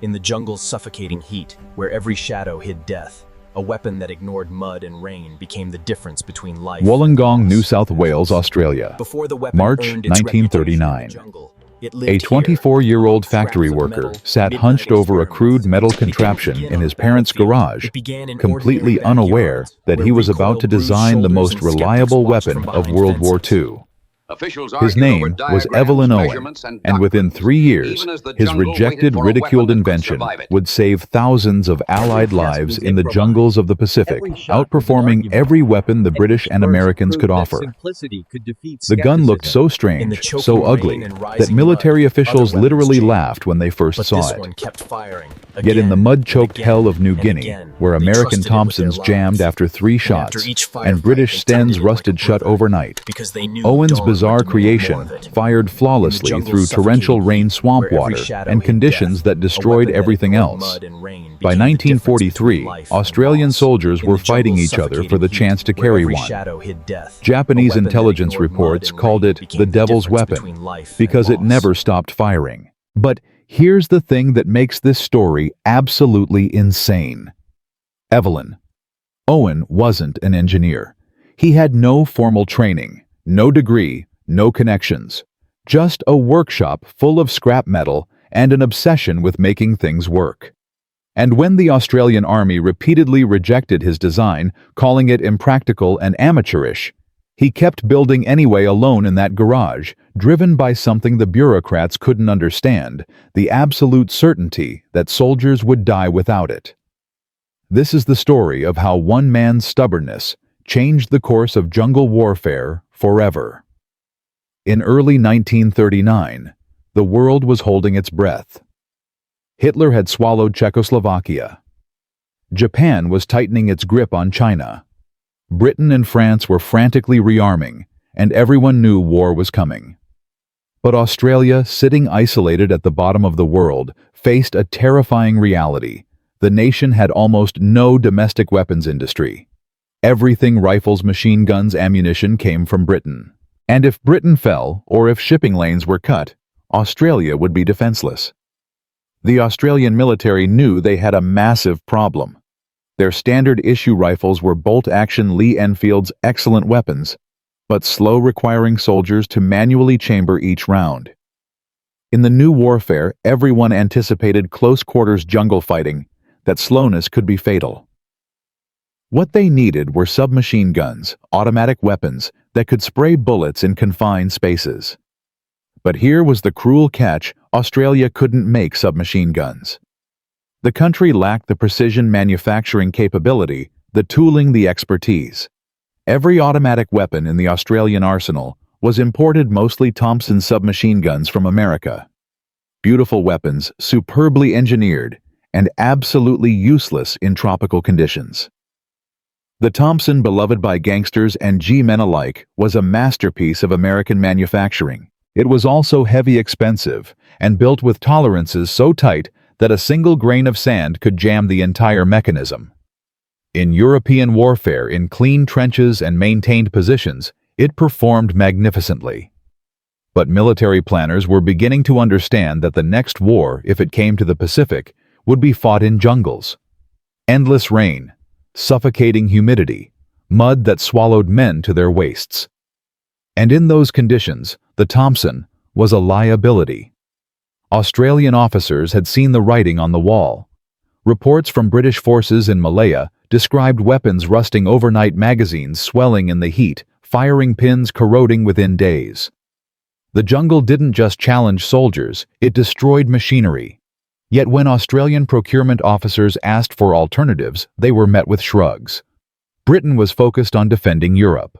In the jungle's suffocating heat, where every shadow hid death, a weapon that ignored mud and rain became the difference between life and Wollongong, loss. New South Wales, Australia. Before the weapon March earned its reputation in the 1939. jungle, it lived A here, 24-year-old among factory scraps of worker metal, sat midnight hunched over a experiments. crude metal It didn't contraption begin in on his the parents' battlefield. garage, It began in completely ordinary unaware backyards, that where he was about recoil to bruised design the shoulders most and skeptics reliable watched weapon from of behind World War fences. II. Officials His argued over name was diagrams, Evelyn Owen, measurements, and and within documents, 3 years, even as the his jungle rejected, waited for a ridiculed weapon that could invention survive it. would save thousands of Allied lives in the jungles of the Pacific, outperforming every weapon the British and Americans could offer. The gun looked so strange, so ugly, that military officials literally laughed when they first saw it. Kept firing. Yet in the mud-choked again, hell of New and Guinea, again, where they American trusted it with their Thompsons lives. jammed after 3 shots, after each and firefight, British they Stens tended it like rusted a shut brother, overnight, because they knew Owen's dawn bizarre would demand more creation of it. fired flawlessly jungle's through torrential suffocating rain heat, swamp where every water shadow and hid conditions death, that a destroyed weapon that everything ignored else. mud and rain By became the difference between 1943, life and Australian loss. soldiers In were the fighting jungle's each other for suffocating the heat, chance to where carry every one. shadow hid death, a Japanese weapon that intelligence ignored mud reports and called rain it became the devil's difference weapon between life because and it loss. never stopped firing. But here's the thing that makes this story absolutely insane. Evelyn Owen wasn't an engineer. He had no formal training, no degree, no connections. Just a workshop full of scrap metal and an obsession with making things work. And when the Australian Army repeatedly rejected his design, calling it impractical and amateurish, he kept building anyway alone in that garage, driven by something the bureaucrats couldn't understand, the absolute certainty that soldiers would die without it. This is the story of how one man's stubbornness changed the course of jungle warfare forever. In early 1939, the world was holding its breath. Hitler had swallowed Czechoslovakia. Japan was tightening its grip on China. Britain and France were frantically rearming, and everyone knew war was coming. But Australia, sitting isolated at the bottom of the world, faced a terrifying reality. The nation had almost no domestic weapons industry. Everything rifles, machine guns, ammunition came from Britain. And if Britain fell, or if shipping lanes were cut, Australia would be defenseless. The Australian military knew they had a massive problem. Their standard-issue rifles were bolt-action Lee Enfield's excellent weapons, but slow, requiring soldiers to manually chamber each round. In the new warfare, everyone anticipated close-quarters jungle fighting, that slowness could be fatal. What they needed were submachine guns, automatic weapons that could spray bullets in confined spaces. But here was the cruel catch: Australia couldn't make submachine guns. The country lacked the precision manufacturing capability, the tooling, the expertise. Every automatic weapon in the Australian arsenal was imported, mostly Thompson submachine guns from America. Beautiful weapons, superbly engineered, and absolutely useless in tropical conditions. The Thompson, beloved by gangsters and G-men alike, was a masterpiece of American manufacturing. It was also heavy, expensive, and built with tolerances so tight that a single grain of sand could jam the entire mechanism. In European warfare, in clean trenches and maintained positions, it performed magnificently. But military planners were beginning to understand that the next war, if it came to the Pacific, would be fought in jungles. Endless rain, suffocating humidity, mud that swallowed men to their waists. And in those conditions, the Thompson was a liability. Australian officers had seen the writing on the wall. Reports from British forces in Malaya described weapons rusting overnight, magazines swelling in the heat, firing pins corroding within days. The jungle didn't just challenge soldiers, it destroyed machinery. Yet when Australian procurement officers asked for alternatives, they were met with shrugs. Britain was focused on defending Europe.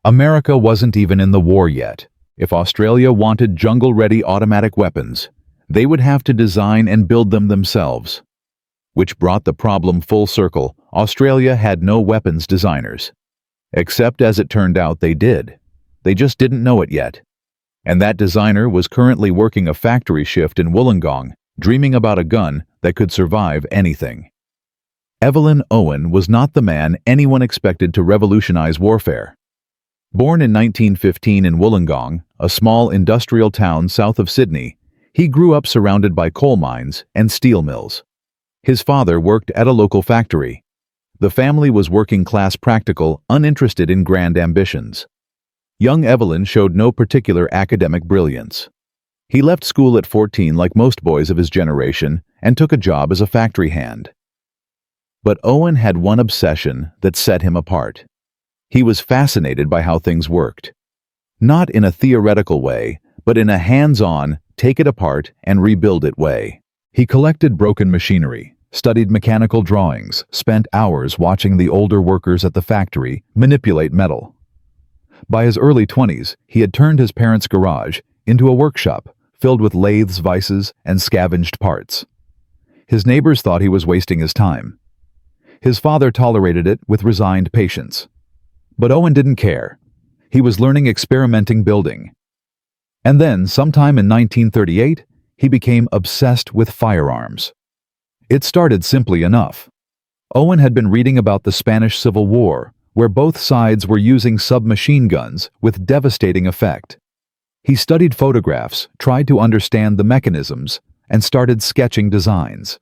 America wasn't even in the war yet. If Australia wanted jungle-ready automatic weapons, they would have to design and build them themselves. Which brought the problem full circle. Australia had no weapons designers. Except, as it turned out, they did. They just didn't know it yet. And that designer was currently working a factory shift in Wollongong, dreaming about a gun that could survive anything. Evelyn Owen was not the man anyone expected to revolutionize warfare. Born in 1915 in Wollongong, a small industrial town south of Sydney, He grew up surrounded by coal mines and steel mills. His father worked at a local factory. The family was working-class, practical, uninterested in grand ambitions. Young Evelyn showed no particular academic brilliance. He left school at 14 like most boys of his generation and took a job as a factory hand. But Owen had one obsession that set him apart. He was fascinated by how things worked. Not in a theoretical way, but in a hands-on, take it apart and rebuild it way. He collected broken machinery, studied mechanical drawings, spent hours watching the older workers at the factory manipulate metal. By his early 20s, he had turned his parents' garage into a workshop filled with lathes, vices, and scavenged parts. His neighbors thought he was wasting his time. His father tolerated it with resigned patience. But Owen didn't care. He was learning experimenting building. And then, sometime in 1938, he became obsessed with firearms. It started simply enough. Owen had been reading about the Spanish Civil War, where both sides were using submachine guns with devastating effect. He studied photographs, tried to understand the mechanisms, and started sketching designs.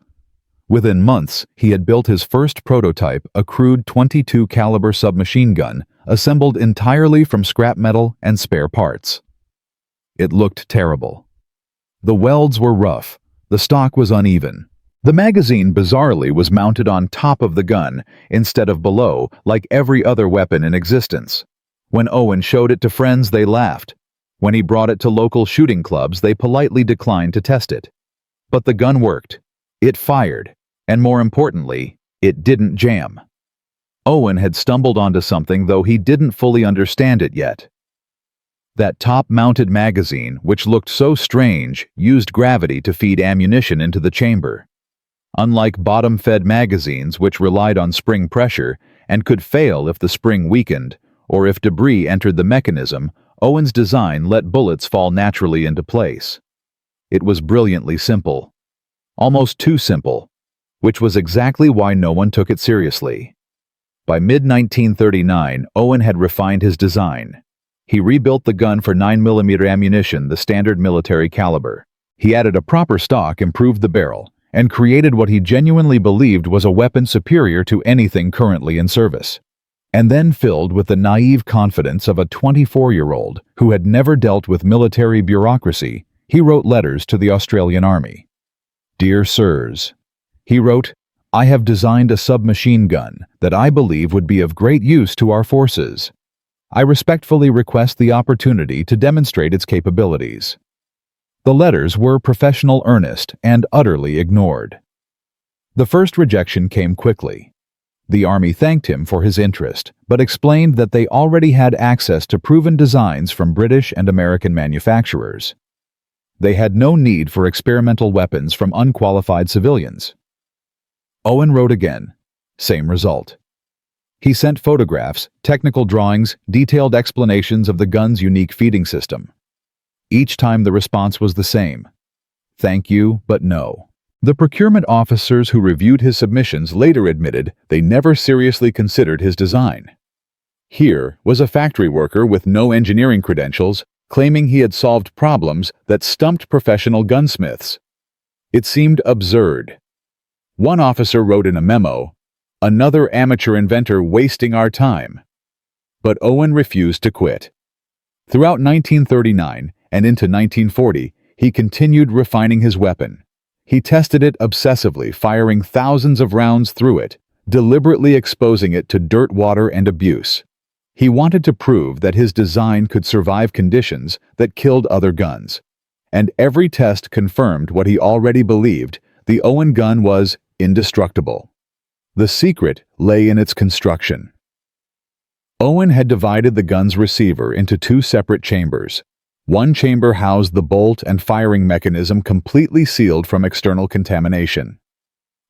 Within months, he had built his first prototype, a crude .22 caliber submachine gun, assembled entirely from scrap metal and spare parts. It looked terrible. The welds were rough, the stock was uneven. The magazine, bizarrely, was mounted on top of the gun instead of below, like every other weapon in existence. When Owen showed it to friends, they laughed. When he brought it to local shooting clubs, they politely declined to test it. But the gun worked. It fired. And more importantly, it didn't jam. Owen had stumbled onto something, though he didn't fully understand it yet. That top-mounted magazine, which looked so strange, used gravity to feed ammunition into the chamber. Unlike bottom-fed magazines, which relied on spring pressure and could fail if the spring weakened or if debris entered the mechanism, Owen's design let bullets fall naturally into place. It was brilliantly simple. Almost too simple, which was exactly why no one took it seriously. By mid-1939, Owen had refined his design. He rebuilt the gun for 9mm ammunition, the standard military caliber. He added a proper stock, improved the barrel, and created what he genuinely believed was a weapon superior to anything currently in service. And then, filled with the naive confidence of a 24-year-old who had never dealt with military bureaucracy, he wrote letters to the Australian Army. "Dear Sirs," he wrote, "I have designed a submachine gun that I believe would be of great use to our forces. I respectfully request the opportunity to demonstrate its capabilities." The letters were professional, earnest, and utterly ignored. The first rejection came quickly. The Army thanked him for his interest, but explained that they already had access to proven designs from British and American manufacturers. They had no need for experimental weapons from unqualified civilians. Owen wrote again. Same result. He sent photographs, technical drawings, detailed explanations of the gun's unique feeding system. Each time the response was the same. Thank you, but no. The procurement officers who reviewed his submissions later admitted they never seriously considered his design. Here was a factory worker with no engineering credentials claiming he had solved problems that stumped professional gunsmiths. It seemed absurd. One officer wrote in a memo, "Another amateur inventor wasting our time." But Owen refused to quit. Throughout 1939 and into 1940, he continued refining his weapon. He tested it obsessively, firing thousands of rounds through it, deliberately exposing it to dirt, water, and abuse. He wanted to prove that his design could survive conditions that killed other guns. And every test confirmed what he already believed: the Owen gun was indestructible. The secret lay in its construction. Owen had divided the gun's receiver into two separate chambers. One chamber housed the bolt and firing mechanism, completely sealed from external contamination.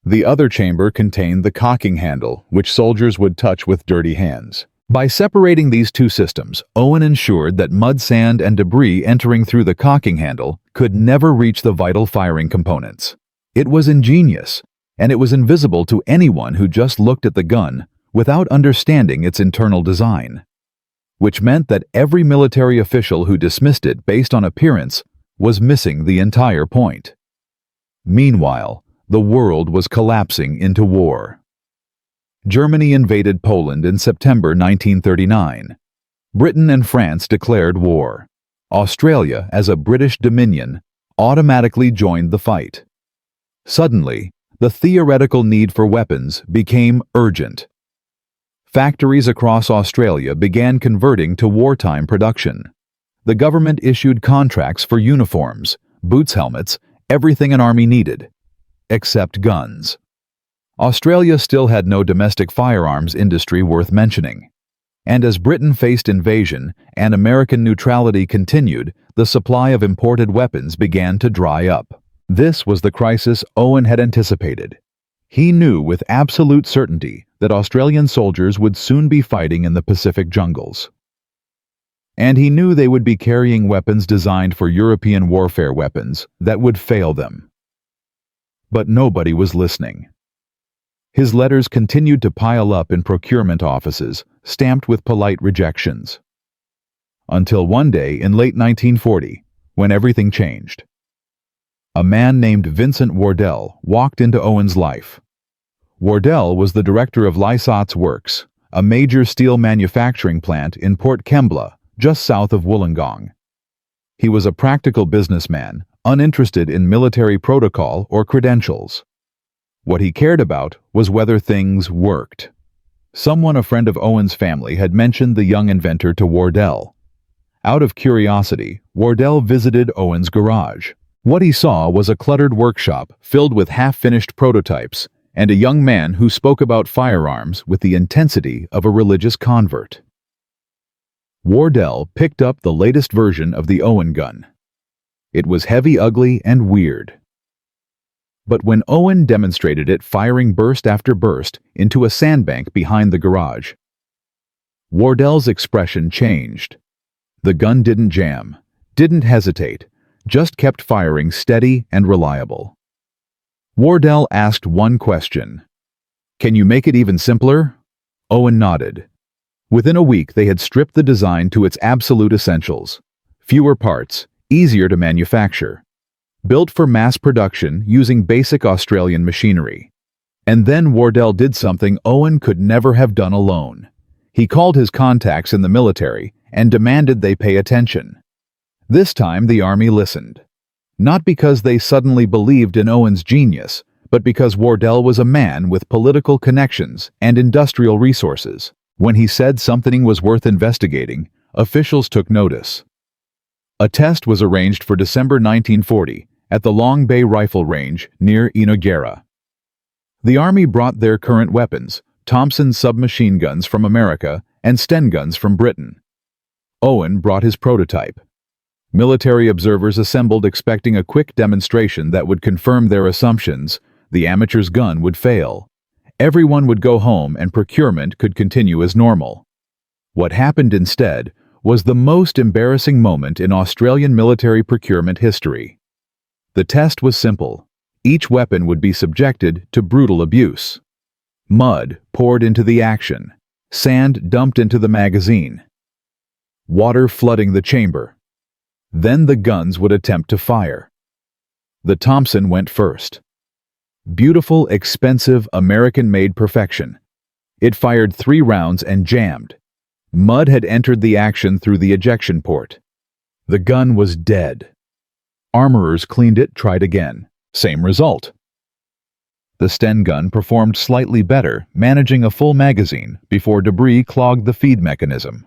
The other chamber contained the cocking handle, which soldiers would touch with dirty hands. By separating these two systems, Owen ensured that mud, sand, and debris entering through the cocking handle could never reach the vital firing components. It was ingenious, and it was invisible to anyone who just looked at the gun without understanding its internal design. Which meant that every military official who dismissed it based on appearance was missing the entire point. Meanwhile, the world was collapsing into war. Germany invaded Poland in September 1939. Britain and France declared war. Australia, as a British dominion, automatically joined the fight. Suddenly, the theoretical need for weapons became urgent. Factories across Australia began converting to wartime production. The government issued contracts for uniforms, boots, helmets, everything an army needed, except guns. Australia still had no domestic firearms industry worth mentioning. And as Britain faced invasion and American neutrality continued, the supply of imported weapons began to dry up. This was the crisis Owen had anticipated. He knew with absolute certainty that Australian soldiers would soon be fighting in the Pacific jungles. And he knew they would be carrying weapons designed for European warfare weapons that would fail them. But nobody was listening. His letters continued to pile up in procurement offices, stamped with polite rejections. Until one day in late 1940, when everything changed. A man named Vincent Wardell walked into Owen's life. Wardell was the director of Lysot's Works, a major steel manufacturing plant in Port Kembla, just south of Wollongong. He was a practical businessman, uninterested in military protocol or credentials. What he cared about was whether things worked. A friend of Owen's family, had mentioned the young inventor to Wardell. Out of curiosity, Wardell visited Owen's garage. What he saw was a cluttered workshop filled with half-finished prototypes and a young man who spoke about firearms with the intensity of a religious convert. Wardell picked up the latest version of the Owen gun. It was heavy, ugly, and weird. But when Owen demonstrated it firing burst after burst into a sandbank behind the garage, Wardell's expression changed. The gun didn't jam, didn't hesitate, just kept firing steady and reliable. Wardell asked one question. "Can you make it even simpler?" Owen nodded. Within a week, they had stripped the design to its absolute essentials. Fewer parts, easier to manufacture. Built for mass production using basic Australian machinery. And then Wardell did something Owen could never have done alone. He called his contacts in the military and demanded they pay attention. This time the army listened. Not because they suddenly believed in Owen's genius, but because Wardell was a man with political connections and industrial resources. When he said something was worth investigating, officials took notice. A test was arranged for December 1940 at the Long Bay Rifle Range near Inagera. The Army brought their current weapons, Thompson submachine guns from America and Sten guns from Britain. Owen brought his prototype. Military observers assembled expecting a quick demonstration that would confirm their assumptions. The amateur's gun would fail. Everyone would go home and procurement could continue as normal. What happened instead was the most embarrassing moment in Australian military procurement history. The test was simple. Each weapon would be subjected to brutal abuse. Mud poured into the action. Sand dumped into the magazine. Water flooding the chamber. Then the guns would attempt to fire. The Thompson went first. Beautiful, expensive, American-made perfection. It fired 3 rounds and jammed. Mud had entered the action through the ejection port. The gun was dead. Armorers cleaned it, tried again. Same result. The Sten gun performed slightly better, managing a full magazine before debris clogged the feed mechanism.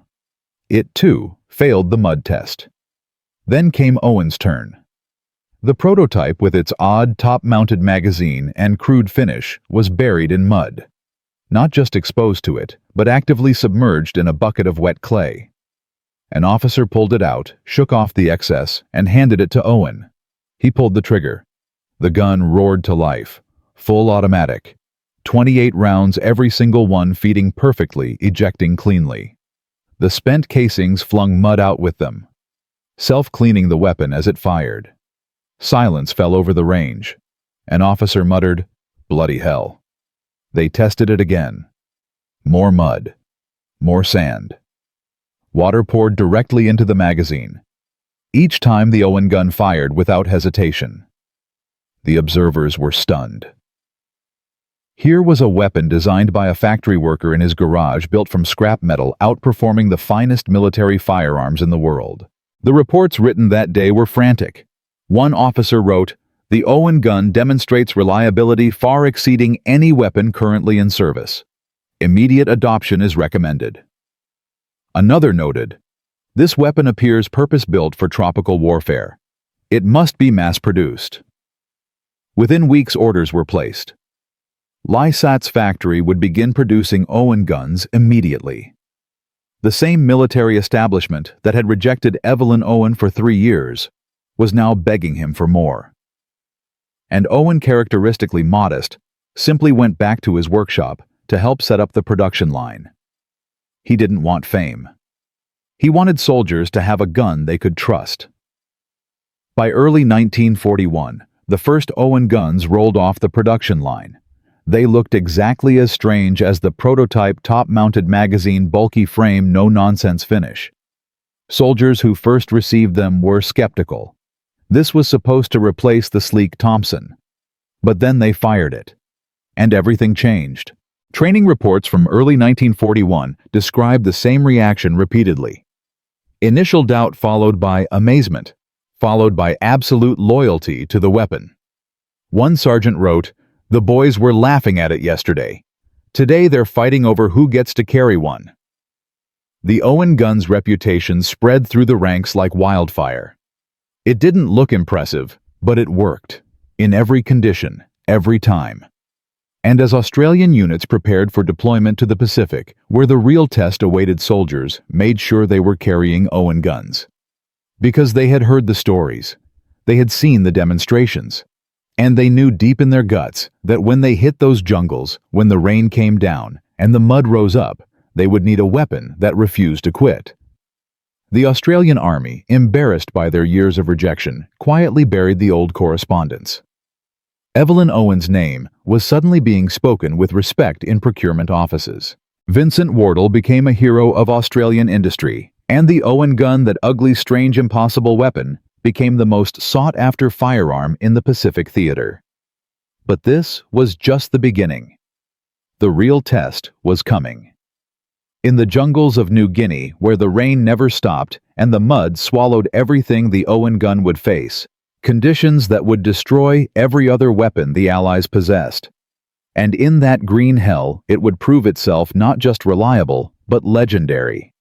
It, too, failed the mud test. Then came Owen's turn. The prototype, with its odd top-mounted magazine and crude finish, was buried in mud. Not just exposed to it, but actively submerged in a bucket of wet clay. An officer pulled it out, shook off the excess, and handed it to Owen. He pulled the trigger. The gun roared to life. Full automatic. 28 rounds, every single one feeding perfectly, ejecting cleanly. The spent casings flung mud out with them, self-cleaning the weapon as it fired. Silence fell over the range. An officer muttered, "Bloody hell." They tested it again. More mud. More sand. Water poured directly into the magazine. each time the Owen gun fired without hesitation. The observers were stunned. Here was a weapon designed by a factory worker in his garage, built from scrap metal, outperforming the finest military firearms in the world. The reports written that day were frantic. One officer wrote, "The Owen gun demonstrates reliability far exceeding any weapon currently in service. Immediate adoption is recommended." Another noted, "This weapon appears purpose-built for tropical warfare. It must be mass-produced." Within weeks, orders were placed. Lysat's factory would begin producing Owen guns immediately. The same military establishment that had rejected Evelyn Owen for 3 years was now begging him for more. And Owen, characteristically modest, simply went back to his workshop to help set up the production line. He didn't want fame. He wanted soldiers to have a gun they could trust. By early 1941, the first Owen guns rolled off the production line. They looked exactly as strange as the prototype top-mounted magazine bulky frame no-nonsense finish. Soldiers who first received them were skeptical. This was supposed to replace the sleek Thompson. But then they fired it. And everything changed. Training reports from early 1941 described the same reaction repeatedly. Initial doubt followed by amazement, followed by absolute loyalty to the weapon. One sergeant wrote, "The boys were laughing at it yesterday. Today they're fighting over who gets to carry one." The Owen gun's reputation spread through the ranks like wildfire. It didn't look impressive, but it worked. In every condition, every time. And as Australian units prepared for deployment to the Pacific, where the real test awaited, soldiers made sure they were carrying Owen guns. Because they had heard the stories. They had seen the demonstrations. And they knew deep in their guts that when they hit those jungles, when the rain came down and the mud rose up, they would need a weapon that refused to quit. The Australian Army, embarrassed by their years of rejection, quietly buried the old correspondence. Evelyn Owen's name was suddenly being spoken with respect in procurement offices. Vincent Wardle became a hero of Australian industry, and the Owen gun, that ugly, strange, impossible weapon, became the most sought-after firearm in the Pacific theater. But this was just the beginning. The real test was coming. In the jungles of New Guinea, where the rain never stopped and the mud swallowed everything the Owen gun would face, conditions that would destroy every other weapon the Allies possessed. And in that green hell, it would prove itself not just reliable, but legendary.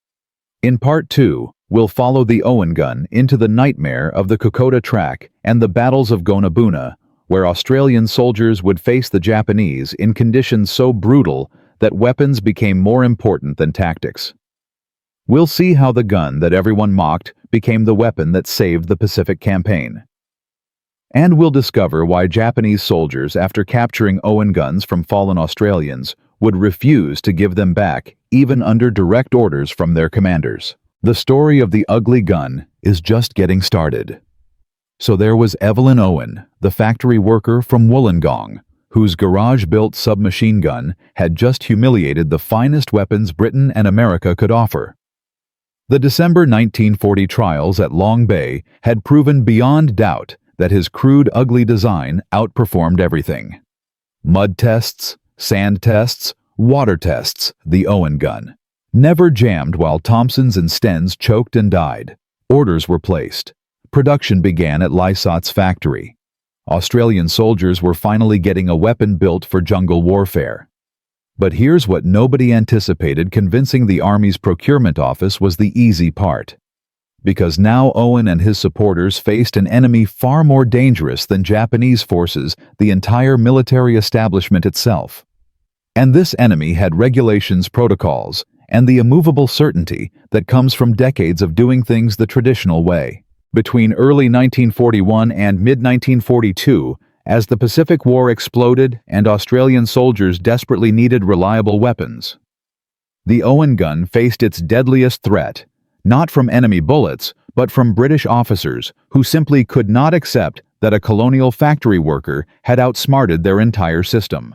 In Part 2, we'll follow the Owen gun into the nightmare of the Kokoda Track and the battles of Gonabuna, where Australian soldiers would face the Japanese in conditions so brutal that weapons became more important than tactics. We'll see how the gun that everyone mocked became the weapon that saved the Pacific campaign. And we'll discover why Japanese soldiers, after capturing Owen guns from fallen Australians, would refuse to give them back, even under direct orders from their commanders. The story of the ugly gun is just getting started. So there was Evelyn Owen, the factory worker from Wollongong, whose garage-built submachine gun had just humiliated the finest weapons Britain and America could offer. The December 1940 trials at Long Bay had proven beyond doubt that his crude, ugly design outperformed everything. Mud tests, sand tests, water tests, the Owen gun never jammed while Thompsons and Stens choked and died. Orders were placed. Production began at Lysat's factory. Australian soldiers were finally getting a weapon built for jungle warfare. But here's what nobody anticipated: convincing the Army's procurement office was the easy part. Because now Owen and his supporters faced an enemy far more dangerous than Japanese forces, the entire military establishment itself. And this enemy had regulations, protocols, and the immovable certainty that comes from decades of doing things the traditional way. Between early 1941 and mid-1942, as the Pacific War exploded and Australian soldiers desperately needed reliable weapons, the Owen gun faced its deadliest threat, not from enemy bullets, but from British officers who simply could not accept that a colonial factory worker had outsmarted their entire system.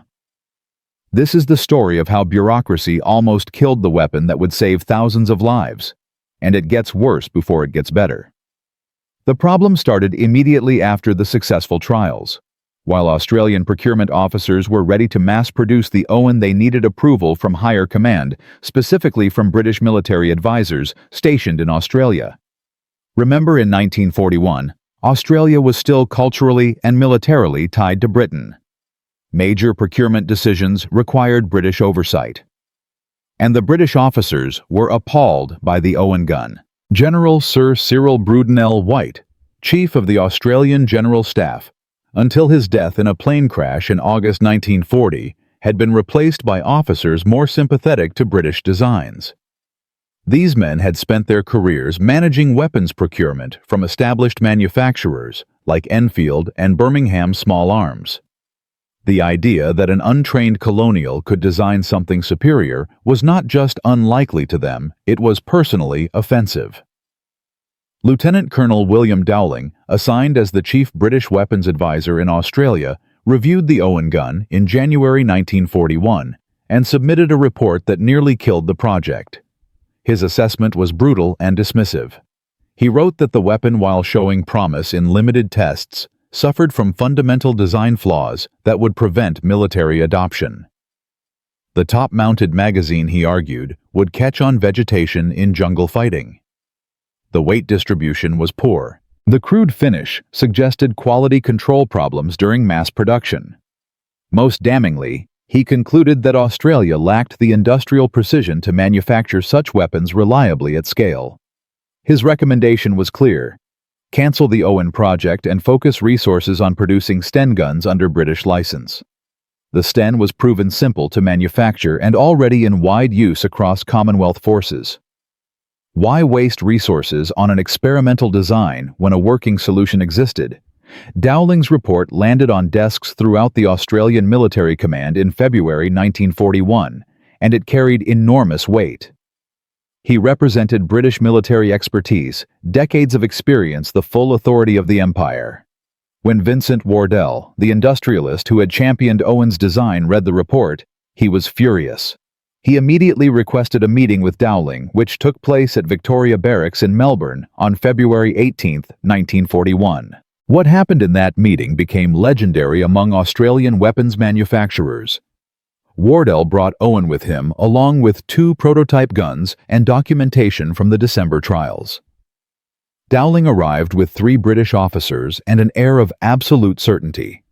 This is the story of how bureaucracy almost killed the weapon that would save thousands of lives, and it gets worse before it gets better. The problem started immediately after the successful trials. While Australian procurement officers were ready to mass-produce the Owen, they needed approval from higher command, specifically from British military advisors stationed in Australia. Remember, in 1941, Australia was still culturally and militarily tied to Britain. Major procurement decisions required British oversight. And the British officers were appalled by the Owen gun. General Sir Cyril Brudenell-White, Chief of the Australian General Staff, until his death in a plane crash in August 1940, had been replaced by officers more sympathetic to British designs. These men had spent their careers managing weapons procurement from established manufacturers like Enfield and Birmingham Small Arms. The idea that an untrained colonial could design something superior was not just unlikely to them, it was personally offensive. Lieutenant Colonel William Dowling, assigned as the chief British weapons advisor in Australia, reviewed the Owen gun in January 1941 and submitted a report that nearly killed the project. His assessment was brutal and dismissive. He wrote that the weapon, while showing promise in limited tests, suffered from fundamental design flaws that would prevent military adoption. The top-mounted magazine, he argued, would catch on vegetation in jungle fighting. The weight distribution was poor. The crude finish suggested quality control problems during mass production. Most damningly, he concluded that Australia lacked the industrial precision to manufacture such weapons reliably at scale. His recommendation was clear: cancel the Owen project and focus resources on producing Sten guns under British license. The Sten was proven simple to manufacture and already in wide use across Commonwealth forces. Why waste resources on an experimental design when a working solution existed? Dowling's report landed on desks throughout the Australian Military Command in February 1941, and it carried enormous weight. He represented British military expertise, decades of experience, the full authority of the Empire. When Vincent Wardell, the industrialist who had championed Owen's design, read the report, he was furious. He immediately requested a meeting with Dowling, which took place at Victoria Barracks in Melbourne on February 18, 1941. What happened in that meeting became legendary among Australian weapons manufacturers. Wardell brought Owen with him, along with 2 prototype guns and documentation from the December trials. Dowling arrived with 3 British officers and an air of absolute certainty.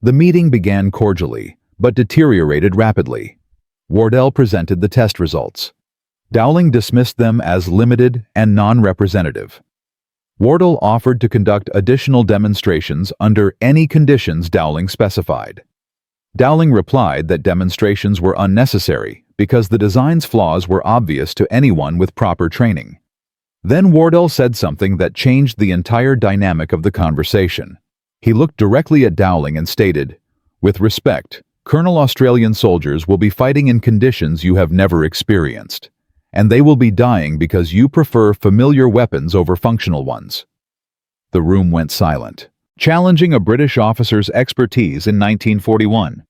The meeting began cordially, but deteriorated rapidly. Wardell presented the test results. Dowling dismissed them as limited and non-representative. Wardell offered to conduct additional demonstrations under any conditions Dowling specified. Dowling replied that demonstrations were unnecessary because the design's flaws were obvious to anyone with proper training. Then Wardell said something that changed the entire dynamic of the conversation. He looked directly at Dowling and stated, "With respect, Colonel, Australian soldiers will be fighting in conditions you have never experienced, and they will be dying because you prefer familiar weapons over functional ones." The room went silent, challenging a British officer's expertise in 1941.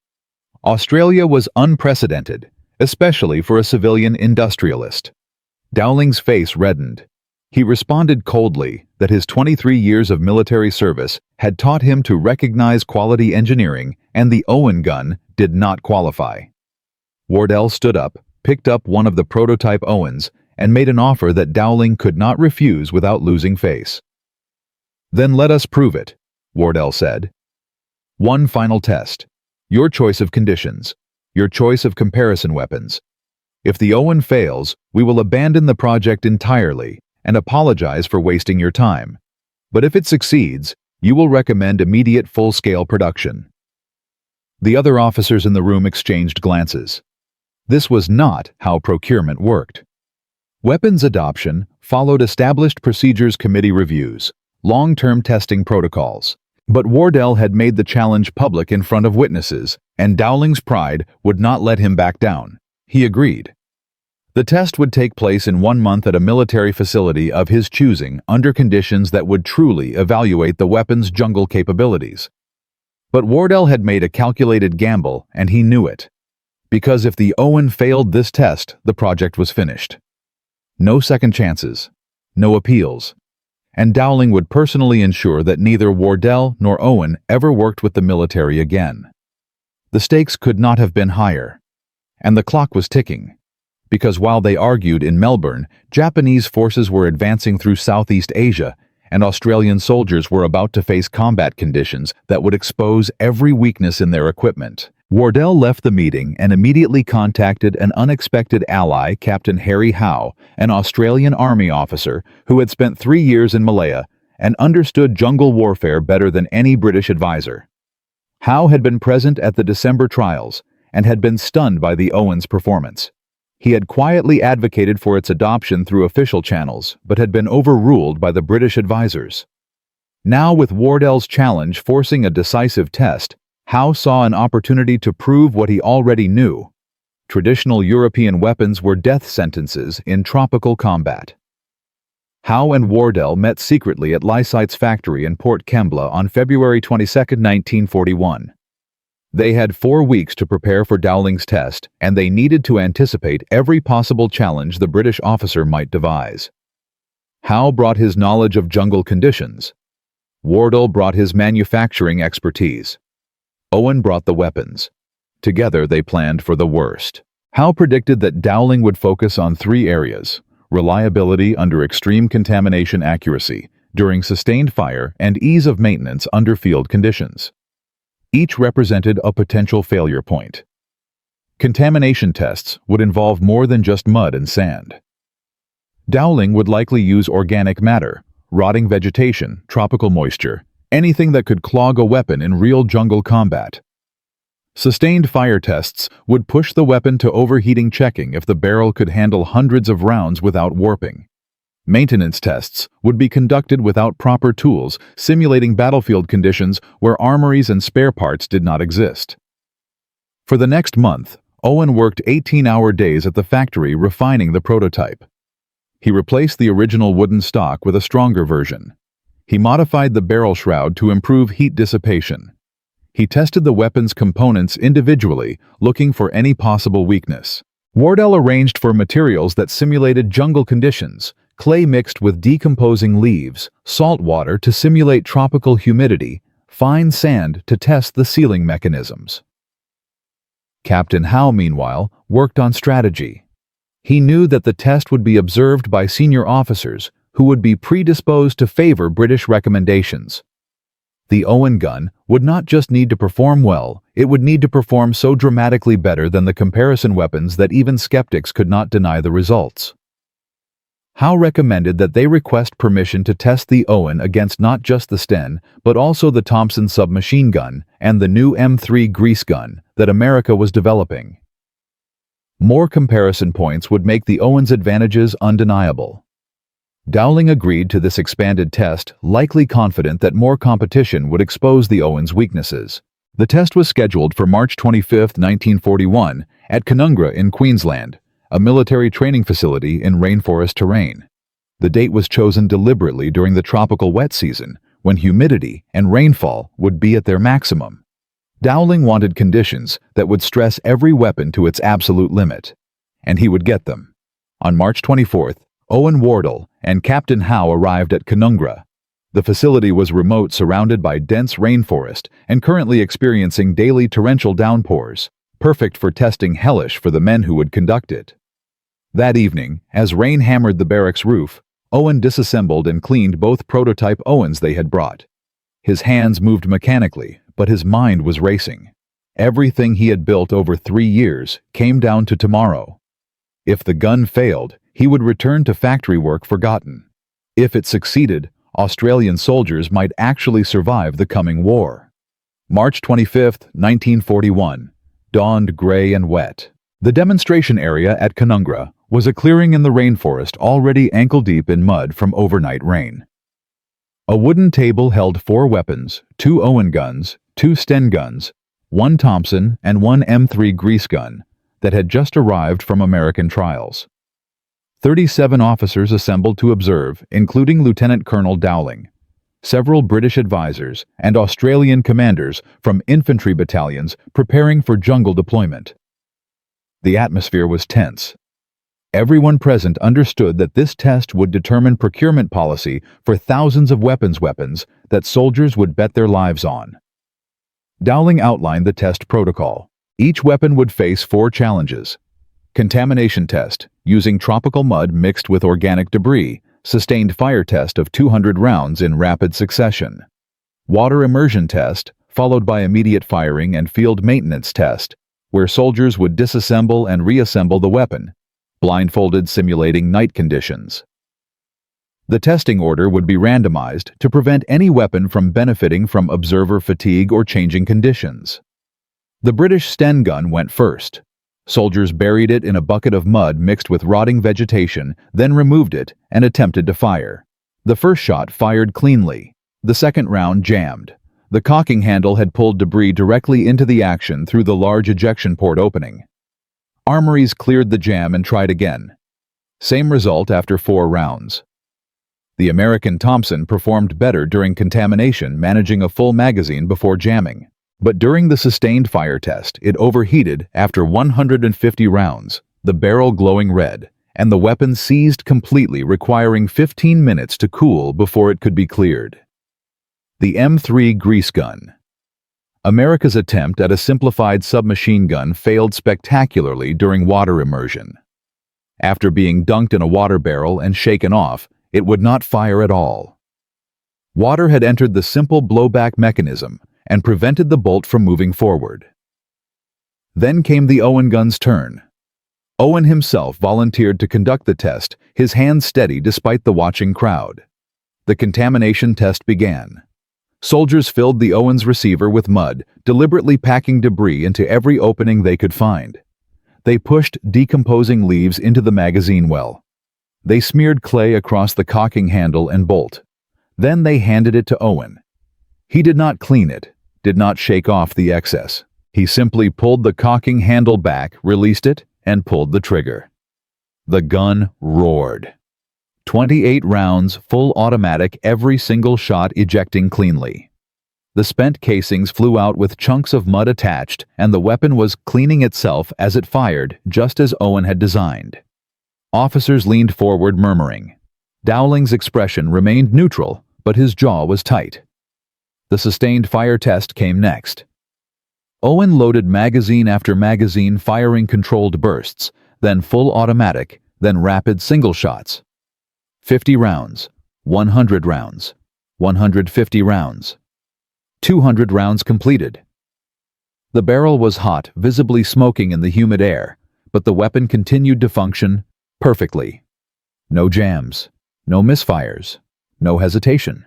Australia was unprecedented, especially for a civilian industrialist. Dowling's face reddened. He responded coldly that his 23 years of military service had taught him to recognize quality engineering, and the Owen gun did not qualify. Wardell stood up, picked up one of the prototype Owens, and made an offer that Dowling could not refuse without losing face. "Then let us prove it," Wardell said. "One final test. Your choice of conditions. Your choice of comparison weapons. If the Owen fails, we will abandon the project entirely and apologize for wasting your time. But if it succeeds, you will recommend immediate full-scale production." The other officers in the room exchanged glances. This was not how procurement worked. Weapons adoption followed established procedures, committee reviews, long-term testing protocols. But Wardell had made the challenge public in front of witnesses, and Dowling's pride would not let him back down. He agreed. The test would take place in 1 month at a military facility of his choosing, under conditions that would truly evaluate the weapon's jungle capabilities. But Wardell had made a calculated gamble, and he knew it. Because if the Owen failed this test, the project was finished. No second chances. No appeals. and Dowling would personally ensure that neither Wardell nor Owen ever worked with the military again. The stakes could not have been higher, and the clock was ticking, because while they argued in Melbourne, Japanese forces were advancing through Southeast Asia, and Australian soldiers were about to face combat conditions that would expose every weakness in their equipment. Wardell left the meeting and immediately contacted an unexpected ally, Captain Harry Howe, an Australian Army officer who had spent 3 years in Malaya and understood jungle warfare better than any British advisor. Howe had been present at the December trials and had been stunned by the Owens' performance. He had quietly advocated for its adoption through official channels, but had been overruled by the British advisors. Now, with Wardell's challenge forcing a decisive test, Howe saw an opportunity to prove what he already knew. Traditional European weapons were death sentences in tropical combat. Howe and Wardell met secretly at Lycite's factory in Port Kembla on February 22, 1941. They had 4 weeks to prepare for Dowling's test, and they needed to anticipate every possible challenge the British officer might devise. Howe brought his knowledge of jungle conditions. Wardell brought his manufacturing expertise. Owen brought the weapons. Together they planned for the worst. Howe predicted that Dowling would focus on 3 areas: reliability under extreme contamination accuracy, during sustained fire, and ease of maintenance under field conditions. Each represented a potential failure point. Contamination tests would involve more than just mud and sand. Dowling would likely use organic matter, rotting vegetation, tropical moisture, anything that could clog a weapon in real jungle combat. Sustained fire tests would push the weapon to overheating checking if the barrel could handle hundreds of rounds without warping. Maintenance tests would be conducted without proper tools, simulating battlefield conditions where armories and spare parts did not exist. For the next month, Owen worked 18-hour days at the factory refining the prototype. He replaced the original wooden stock with a stronger version. He modified the barrel shroud to improve heat dissipation. He tested the weapon's components individually, looking for any possible weakness. Wardell arranged for materials that simulated jungle conditions: clay mixed with decomposing leaves, salt water to simulate tropical humidity, fine sand to test the sealing mechanisms. Captain Howe, meanwhile, worked on strategy. He knew that the test would be observed by senior officers who would be predisposed to favor British recommendations. The Owen gun would not just need to perform well, it would need to perform so dramatically better than the comparison weapons that even skeptics could not deny the results. Howe recommended that they request permission to test the Owen against not just the Sten, but also the Thompson submachine gun and the new M3 grease gun that America was developing. More comparison points would make the Owen's advantages undeniable. Dowling agreed to this expanded test, likely confident that more competition would expose the Owen's weaknesses. The test was scheduled for March 25, 1941, at Canungra in Queensland, a military training facility in rainforest terrain. The date was chosen deliberately during the tropical wet season, when humidity and rainfall would be at their maximum. Dowling wanted conditions that would stress every weapon to its absolute limit, and he would get them. On March 24th, Owen, Wardell, and Captain Howe arrived at Canungra. The facility was remote, surrounded by dense rainforest, and currently experiencing daily torrential downpours, perfect for testing hellish for the men who would conduct it. That evening, as rain hammered the barracks roof, Owen disassembled and cleaned both prototype Owens they had brought. His hands moved mechanically, but his mind was racing. Everything he had built over 3 years came down to tomorrow. If the gun failed, he would return to factory work forgotten. If it succeeded, Australian soldiers might actually survive the coming war. March 25, 1941, dawned gray and wet. The demonstration area at Canungra was a clearing in the rainforest already ankle-deep in mud from overnight rain. A wooden table held 4 weapons, 2 Owen guns, 2 Sten guns, 1 Thompson, and 1 M3 grease gun that had just arrived from American trials. 37 officers assembled to observe, including Lieutenant Colonel Dowling, several British advisors, and Australian commanders from infantry battalions preparing for jungle deployment. The atmosphere was tense. Everyone present understood that this test would determine procurement policy for thousands of weapons that soldiers would bet their lives on. Dowling outlined the test protocol. Each weapon would face 4 challenges. Contamination test, using tropical mud mixed with organic debris, sustained fire test of 200 rounds in rapid succession. Water immersion test, followed by immediate firing and field maintenance test, where soldiers would disassemble and reassemble the weapon, blindfolded simulating night conditions. The testing order would be randomized to prevent any weapon from benefiting from observer fatigue or changing conditions. The British Sten gun went first. Soldiers buried it in a bucket of mud mixed with rotting vegetation, then removed it and attempted to fire. The first shot fired cleanly. The second round jammed. The cocking handle had pulled debris directly into the action through the large ejection port opening. Armories cleared the jam and tried again. Same result after 4 rounds. The American Thompson performed better during contamination, managing a full magazine before jamming. But during the sustained fire test, it overheated after 150 rounds, the barrel glowing red, and the weapon seized completely, requiring 15 minutes to cool before it could be cleared. The M3 grease gun. America's attempt at a simplified submachine gun failed spectacularly during water immersion. After being dunked in a water barrel and shaken off, it would not fire at all. Water had entered the simple blowback mechanism and prevented the bolt from moving forward. Then came the Owen gun's turn. Owen himself volunteered to conduct the test, his hands steady despite the watching crowd. The contamination test began. Soldiers filled the Owen's receiver with mud, deliberately packing debris into every opening they could find. They pushed decomposing leaves into the magazine well. They smeared clay across the cocking handle and bolt. Then they handed it to Owen. He did not clean it, did not shake off the excess. He simply pulled the cocking handle back, released it, and pulled the trigger. The gun roared. 28 rounds, full automatic, every single shot ejecting cleanly. The spent casings flew out with chunks of mud attached, and the weapon was cleaning itself as it fired, just as Owen had designed. Officers leaned forward murmuring. Dowling's expression remained neutral, but his jaw was tight. The sustained fire test came next. Owen loaded magazine after magazine, firing controlled bursts, then full automatic, then rapid single shots. 50 rounds, 100 rounds, 150 rounds. 200 rounds completed. The barrel was hot, visibly smoking in the humid air, but the weapon continued to function perfectly. No jams, no misfires, no hesitation.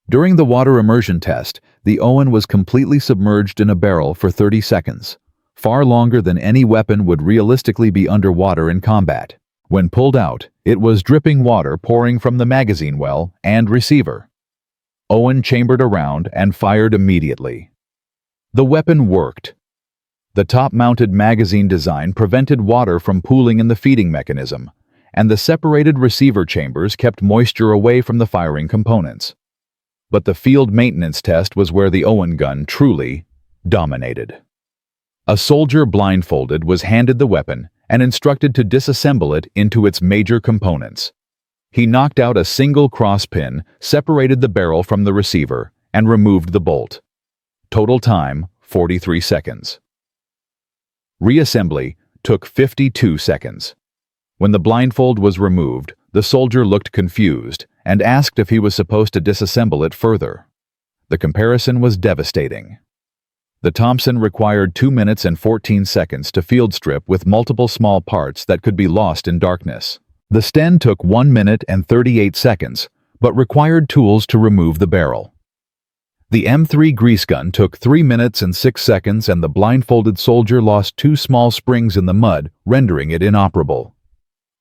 During the water immersion test, the Owen was completely submerged in a barrel for 30 seconds, far longer than any weapon would realistically be underwater in combat. When pulled out, it was dripping water pouring from the magazine well and receiver. Owen chambered a round and fired immediately. The weapon worked. The top-mounted magazine design prevented water from pooling in the feeding mechanism, and the separated receiver chambers kept moisture away from the firing components. But the field maintenance test was where the Owen gun truly dominated. A soldier blindfolded was handed the weapon and instructed to disassemble it into its major components. He knocked out a single cross pin, separated the barrel from the receiver, and removed the bolt. Total time, 43 seconds. Reassembly took 52 seconds. When the blindfold was removed, the soldier looked confused and asked if he was supposed to disassemble it further. The comparison was devastating. The Thompson required 2 minutes and 14 seconds to field strip with multiple small parts that could be lost in darkness. The Sten took 1 minute and 38 seconds, but required tools to remove the barrel. The M3 grease gun took 3 minutes and 6 seconds, and the blindfolded soldier lost 2 small springs in the mud, rendering it inoperable.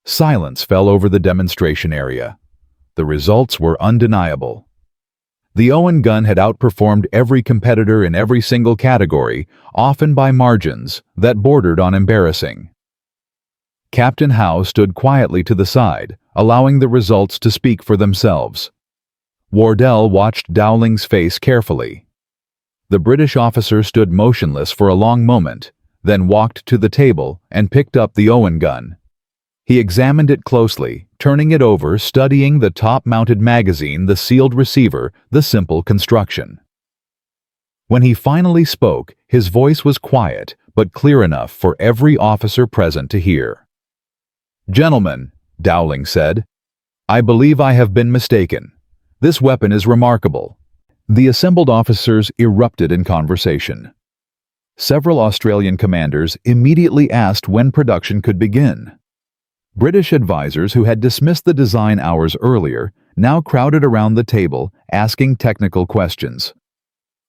Silence fell over the demonstration area. The results were undeniable. The Owen gun had outperformed every competitor in every single category, often by margins that bordered on embarrassing. Captain Howe stood quietly to the side, allowing the results to speak for themselves. Wardell watched Dowling's face carefully. The British officer stood motionless for a long moment, then walked to the table and picked up the Owen gun. He examined it closely, turning it over, studying the top-mounted magazine, the sealed receiver, the simple construction. When he finally spoke, his voice was quiet, but clear enough for every officer present to hear. "Gentlemen," Dowling said, "I believe I have been mistaken. This weapon is remarkable." The assembled officers erupted in conversation. Several Australian commanders immediately asked when production could begin. British advisors who had dismissed the design hours earlier now crowded around the table, asking technical questions.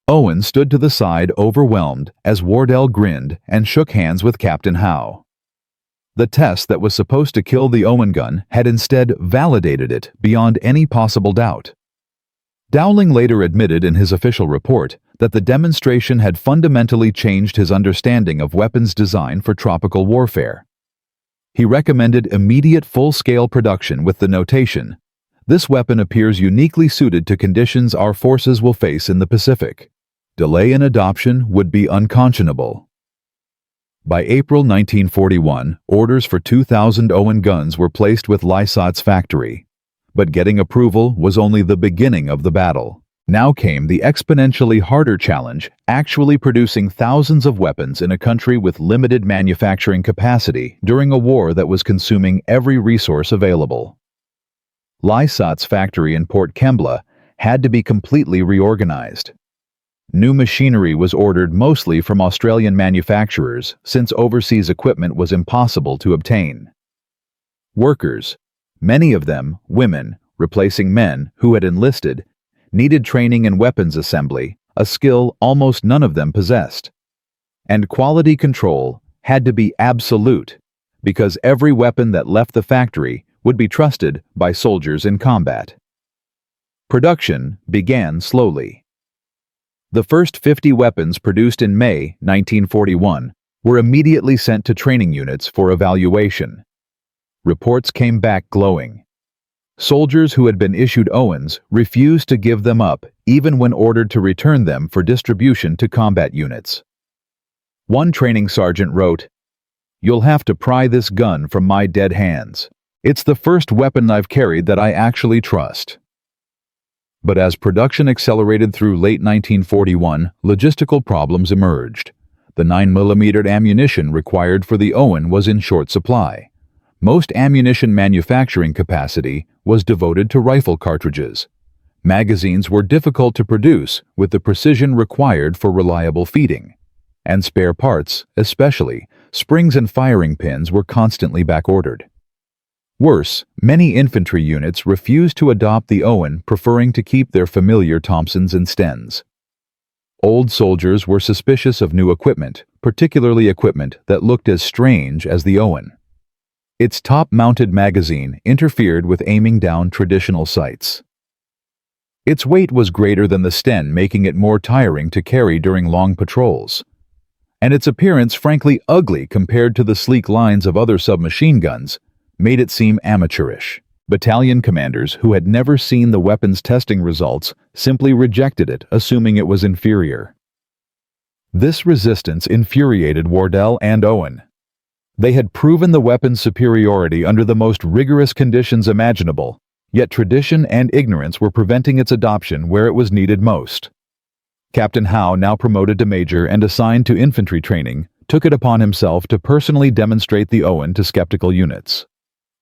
Owen stood to the side, overwhelmed, as Wardell grinned and shook hands with Captain Howe. The test that was supposed to kill the Owen gun had instead validated it beyond any possible doubt. Dowling later admitted in his official report that the demonstration had fundamentally changed his understanding of weapons design for tropical warfare. He recommended immediate full-scale production with the notation, "This weapon appears uniquely suited to conditions our forces will face in the Pacific. Delay in adoption would be unconscionable." By April 1941, orders for 2,000 Owen guns were placed with Lysot's factory. But getting approval was only the beginning of the battle. Now came the exponentially harder challenge, actually producing thousands of weapons in a country with limited manufacturing capacity during a war that was consuming every resource available. Lysot's factory in Port Kembla had to be completely reorganized. New machinery was ordered mostly from Australian manufacturers since overseas equipment was impossible to obtain. Workers, many of them women, replacing men who had enlisted, needed training in weapons assembly, a skill almost none of them possessed. And quality control had to be absolute, because every weapon that left the factory would be trusted by soldiers in combat. Production began slowly. The first 50 weapons produced in May 1941 were immediately sent to training units for evaluation. Reports came back glowing. Soldiers who had been issued Owens refused to give them up, even when ordered to return them for distribution to combat units. One training sergeant wrote, "You'll have to pry this gun from my dead hands. It's the first weapon I've carried that I actually trust." But as production accelerated through late 1941, logistical problems emerged. The 9mm ammunition required for the Owen was in short supply. Most ammunition manufacturing capacity was devoted to rifle cartridges. Magazines were difficult to produce with the precision required for reliable feeding. And spare parts, especially springs and firing pins, were constantly backordered. Worse, many infantry units refused to adopt the Owen, preferring to keep their familiar Thompsons and Stens. Old soldiers were suspicious of new equipment, particularly equipment that looked as strange as the Owen. Its top-mounted magazine interfered with aiming down traditional sights. Its weight was greater than the Sten, making it more tiring to carry during long patrols. And its appearance, frankly ugly compared to the sleek lines of other submachine guns, made it seem amateurish. Battalion commanders who had never seen the weapon's testing results simply rejected it, assuming it was inferior. This resistance infuriated Wardell and Owen. They had proven the weapon's superiority under the most rigorous conditions imaginable, yet tradition and ignorance were preventing its adoption where it was needed most. Captain Howe, now promoted to major and assigned to infantry training, took it upon himself to personally demonstrate the Owen to skeptical units.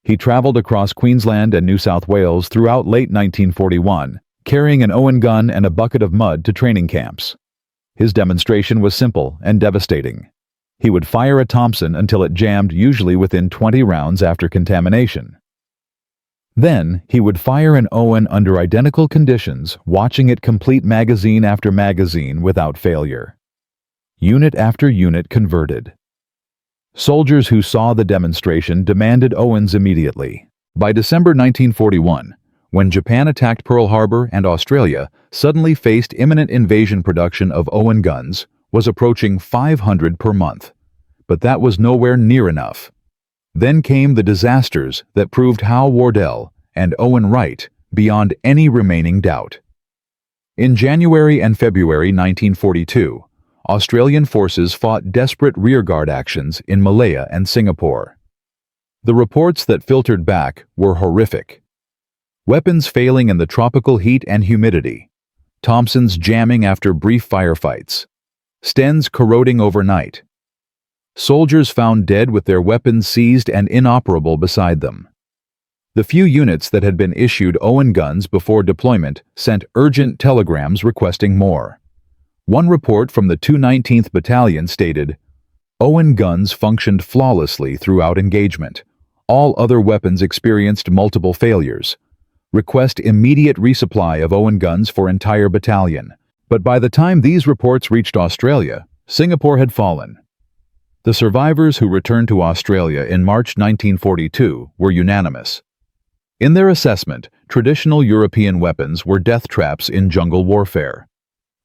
He traveled across Queensland and New South Wales throughout late 1941, carrying an Owen gun and a bucket of mud to training camps. His demonstration was simple and devastating. He would fire a Thompson until it jammed, usually within 20 rounds after contamination. Then, he would fire an Owen under identical conditions, watching it complete magazine after magazine without failure. Unit after unit converted. Soldiers who saw the demonstration demanded Owens immediately. By December 1941, when Japan attacked Pearl Harbor and Australia suddenly faced imminent invasion, production of Owen guns was approaching 500 per month. But that was nowhere near enough. Then came the disasters that proved Howe Wardell and Owen right beyond any remaining doubt. In January and February 1942, Australian forces fought desperate rearguard actions in Malaya and Singapore. The reports that filtered back were horrific. Weapons failing in the tropical heat and humidity. Thompsons jamming after brief firefights. Stens corroding overnight. Soldiers found dead with their weapons seized and inoperable beside them. The few units that had been issued Owen guns before deployment sent urgent telegrams requesting more. One report from the 219th Battalion stated, "Owen guns functioned flawlessly throughout engagement. All other weapons experienced multiple failures. Request immediate resupply of Owen guns for entire battalion." But by the time these reports reached Australia, Singapore had fallen. The survivors who returned to Australia in March 1942 were unanimous. In their assessment, traditional European weapons were death traps in jungle warfare.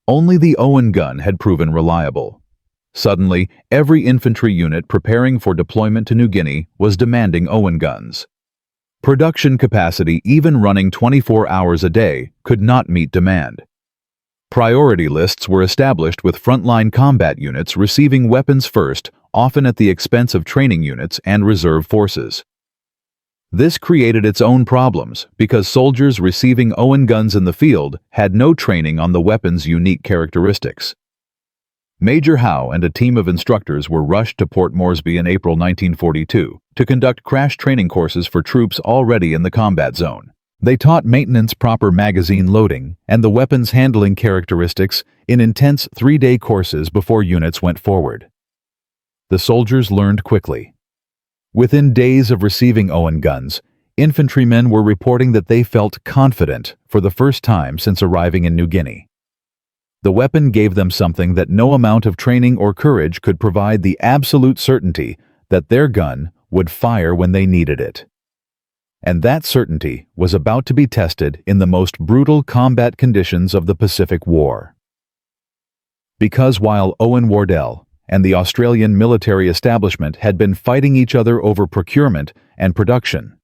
Only the Owen gun had proven reliable. Suddenly, every infantry unit preparing for deployment to New Guinea was demanding Owen guns. Production capacity, even running 24 hours a day, could not meet demand. Priority lists were established with frontline combat units receiving weapons first, often at the expense of training units and reserve forces. This created its own problems because soldiers receiving Owen guns in the field had no training on the weapon's unique characteristics. Major Howe and a team of instructors were rushed to Port Moresby in April 1942 to conduct crash training courses for troops already in the combat zone. They taught maintenance proper magazine loading and the weapons handling characteristics in intense 3-day courses before units went forward. The soldiers learned quickly. Within days of receiving Owen guns, infantrymen were reporting that they felt confident for the first time since arriving in New Guinea. The weapon gave them something that no amount of training or courage could provide: the absolute certainty that their gun would fire when they needed it. And that certainty was about to be tested in the most brutal combat conditions of the Pacific War. Because while Owen Wardell and the Australian military establishment had been fighting each other over procurement and production,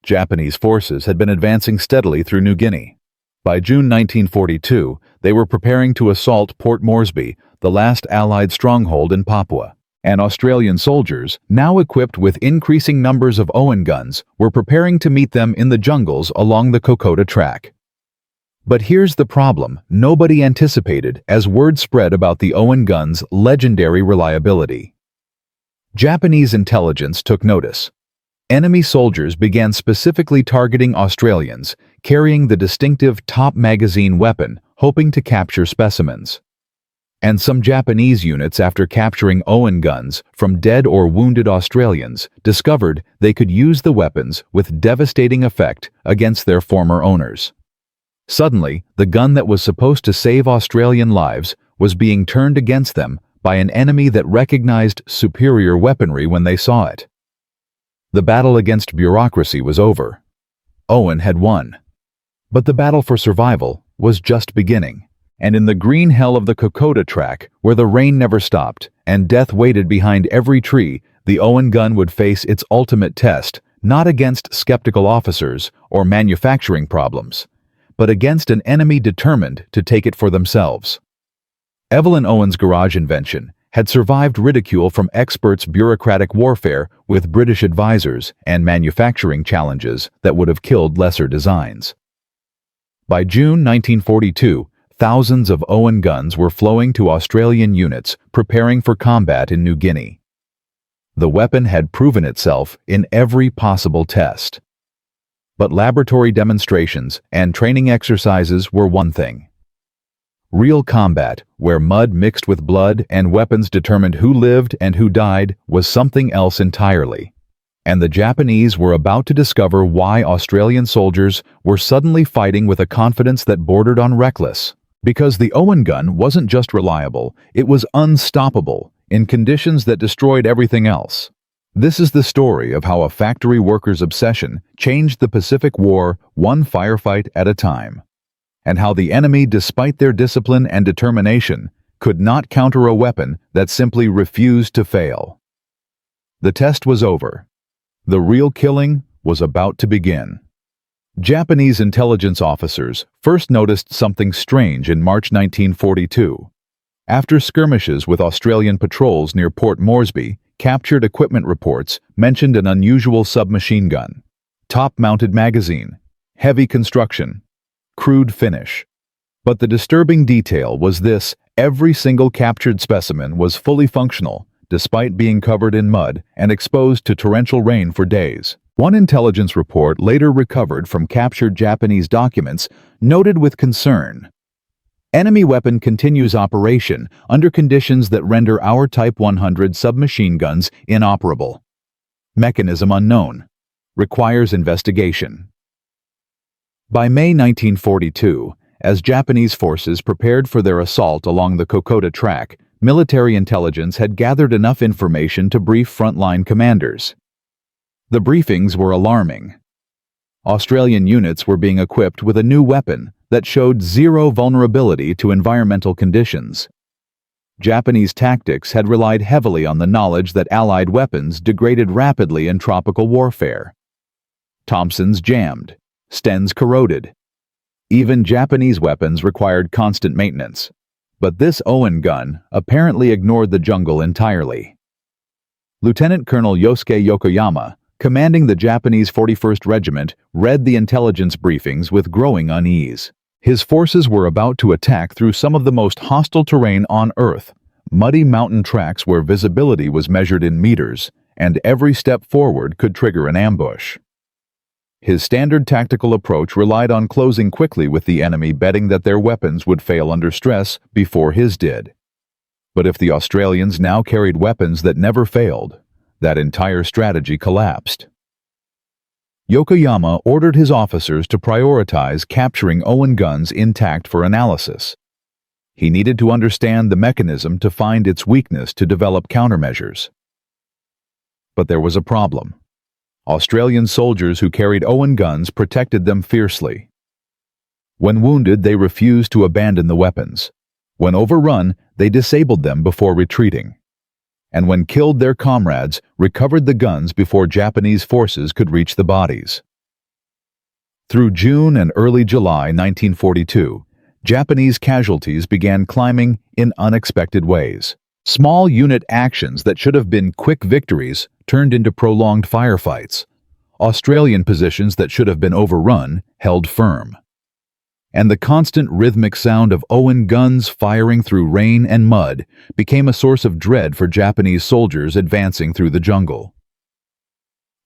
Japanese forces had been advancing steadily through New Guinea. By June 1942, they were preparing to assault Port Moresby, the last Allied stronghold in Papua. And Australian soldiers, now equipped with increasing numbers of Owen guns, were preparing to meet them in the jungles along the Kokoda Track. But here's the problem nobody anticipated as word spread about the Owen gun's legendary reliability. Japanese intelligence took notice. Enemy soldiers began specifically targeting Australians, carrying the distinctive top magazine weapon, hoping to capture specimens. And some Japanese units, after capturing Owen guns from dead or wounded Australians, discovered they could use the weapons with devastating effect against their former owners. Suddenly, the gun that was supposed to save Australian lives was being turned against them by an enemy that recognized superior weaponry when they saw it. The battle against bureaucracy was over. Owen had won. But the battle for survival was just beginning. And in the green hell of the Kokoda Track, where the rain never stopped and death waited behind every tree, the Owen gun would face its ultimate test, not against skeptical officers or manufacturing problems, but against an enemy determined to take it for themselves. Evelyn Owen's garage invention had survived ridicule from experts' bureaucratic warfare with British advisors and manufacturing challenges that would have killed lesser designs. By June 1942, thousands of Owen guns were flowing to Australian units preparing for combat in New Guinea. The weapon had proven itself in every possible test. But laboratory demonstrations and training exercises were one thing. Real combat, where mud mixed with blood and weapons determined who lived and who died, was something else entirely. And the Japanese were about to discover why Australian soldiers were suddenly fighting with a confidence that bordered on reckless. Because the Owen gun wasn't just reliable, it was unstoppable in conditions that destroyed everything else. This is the story of how a factory worker's obsession changed the Pacific War one firefight at a time, and how the enemy, despite their discipline and determination, could not counter a weapon that simply refused to fail. The test was over. The real killing was about to begin. Japanese intelligence officers first noticed something strange in March 1942. After skirmishes with Australian patrols near Port Moresby, Captured equipment reports mentioned an unusual submachine gun, top-mounted magazine, heavy construction, crude finish. But the disturbing detail was this: every single captured specimen was fully functional, despite being covered in mud and exposed to torrential rain for days. One intelligence report later recovered from captured Japanese documents noted with concern, "Enemy weapon continues operation under conditions that render our Type 100 submachine guns inoperable. Mechanism unknown. Requires investigation." By May 1942, as Japanese forces prepared for their assault along the Kokoda Track, military intelligence had gathered enough information to brief frontline commanders. The briefings were alarming. Australian units were being equipped with a new weapon that showed zero vulnerability to environmental conditions. Japanese tactics had relied heavily on the knowledge that Allied weapons degraded rapidly in tropical warfare. Thompsons jammed, Stens corroded. Even Japanese weapons required constant maintenance. But this Owen gun apparently ignored the jungle entirely. Lieutenant Colonel Yosuke Yokoyama, commanding the Japanese 41st Regiment, read the intelligence briefings with growing unease. His forces were about to attack through some of the most hostile terrain on Earth, muddy mountain tracks where visibility was measured in meters, and every step forward could trigger an ambush. His standard tactical approach relied on closing quickly with the enemy, betting that their weapons would fail under stress before his did. But if the Australians now carried weapons that never failed, that entire strategy collapsed. Yokoyama ordered his officers to prioritize capturing Owen guns intact for analysis. He needed to understand the mechanism to find its weakness to develop countermeasures. But there was a problem. Australian soldiers who carried Owen guns protected them fiercely. When wounded, they refused to abandon the weapons. When overrun, they disabled them before retreating. And when killed, their comrades recovered the guns before Japanese forces could reach the bodies. Through June and early July 1942, Japanese casualties began climbing in unexpected ways. Small unit actions that should have been quick victories turned into prolonged firefights. Australian positions that should have been overrun held firm. And the constant rhythmic sound of Owen guns firing through rain and mud became a source of dread for Japanese soldiers advancing through the jungle.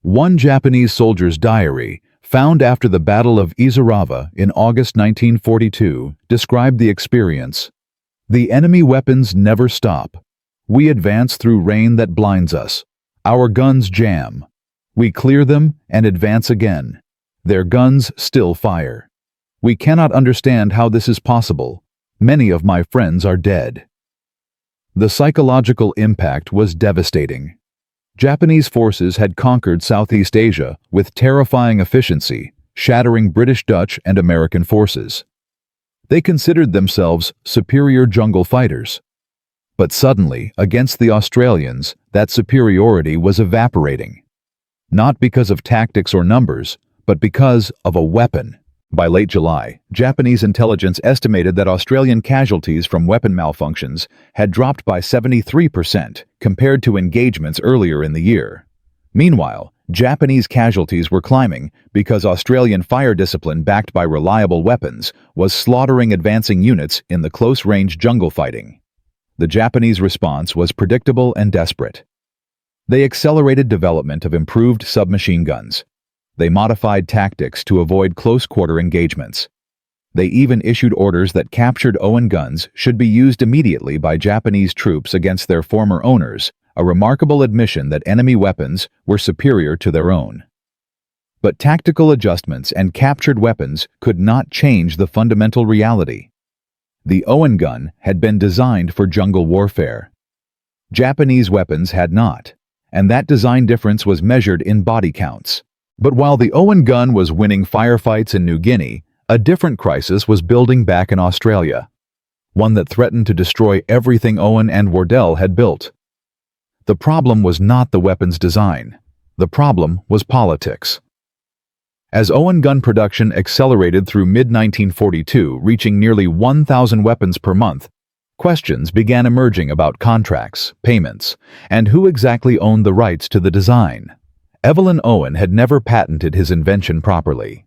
One Japanese soldier's diary, found after the Battle of Izarava in August 1942, described the experience. "The enemy weapons never stop. We advance through rain that blinds us. Our guns jam. We clear them and advance again. Their guns still fire. We cannot understand how this is possible. Many of my friends are dead." The psychological impact was devastating. Japanese forces had conquered Southeast Asia with terrifying efficiency, shattering British, Dutch, and American forces. They considered themselves superior jungle fighters. But suddenly, against the Australians, that superiority was evaporating. Not because of tactics or numbers, but because of a weapon. By late July, Japanese intelligence estimated that Australian casualties from weapon malfunctions had dropped by 73% compared to engagements earlier in the year. Meanwhile, Japanese casualties were climbing because Australian fire discipline backed by reliable weapons was slaughtering advancing units in the close-range jungle fighting. The Japanese response was predictable and desperate. They accelerated development of improved submachine guns. They modified tactics to avoid close-quarter engagements. They even issued orders that captured Owen guns should be used immediately by Japanese troops against their former owners, a remarkable admission that enemy weapons were superior to their own. But tactical adjustments and captured weapons could not change the fundamental reality. The Owen gun had been designed for jungle warfare. Japanese weapons had not, and that design difference was measured in body counts. But while the Owen gun was winning firefights in New Guinea, a different crisis was building back in Australia, one that threatened to destroy everything Owen and Wardell had built. The problem was not the weapon's design. The problem was politics. As Owen gun production accelerated through mid-1942, reaching nearly 1,000 weapons per month, Questions began emerging about contracts, payments, and who exactly owned the rights to the design. Evelyn Owen had never patented his invention properly.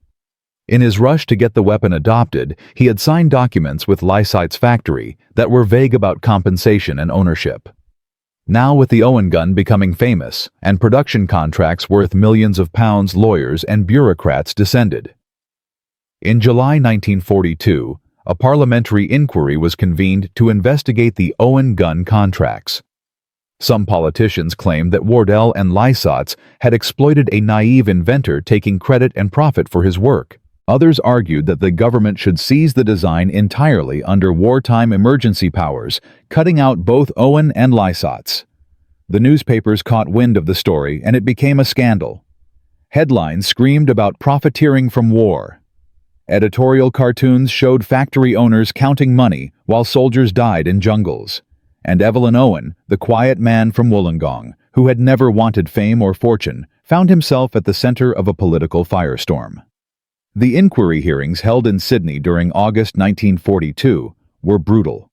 In his rush to get the weapon adopted, he had signed documents with Lysight's factory that were vague about compensation and ownership. Now, with the Owen gun becoming famous and production contracts worth millions of pounds, lawyers and bureaucrats descended. In July 1942, a parliamentary inquiry was convened to investigate the Owen gun contracts. Some politicians claimed that Wardell and Lysight's had exploited a naive inventor taking credit and profit for his work. Others argued that the government should seize the design entirely under wartime emergency powers, cutting out both Owen and Lysight's. The newspapers caught wind of the story, and it became a scandal. Headlines screamed about profiteering from war. Editorial cartoons showed factory owners counting money while soldiers died in jungles. And Evelyn Owen, the quiet man from Wollongong, who had never wanted fame or fortune, found himself at the center of a political firestorm. The inquiry hearings held in Sydney during August 1942 were brutal.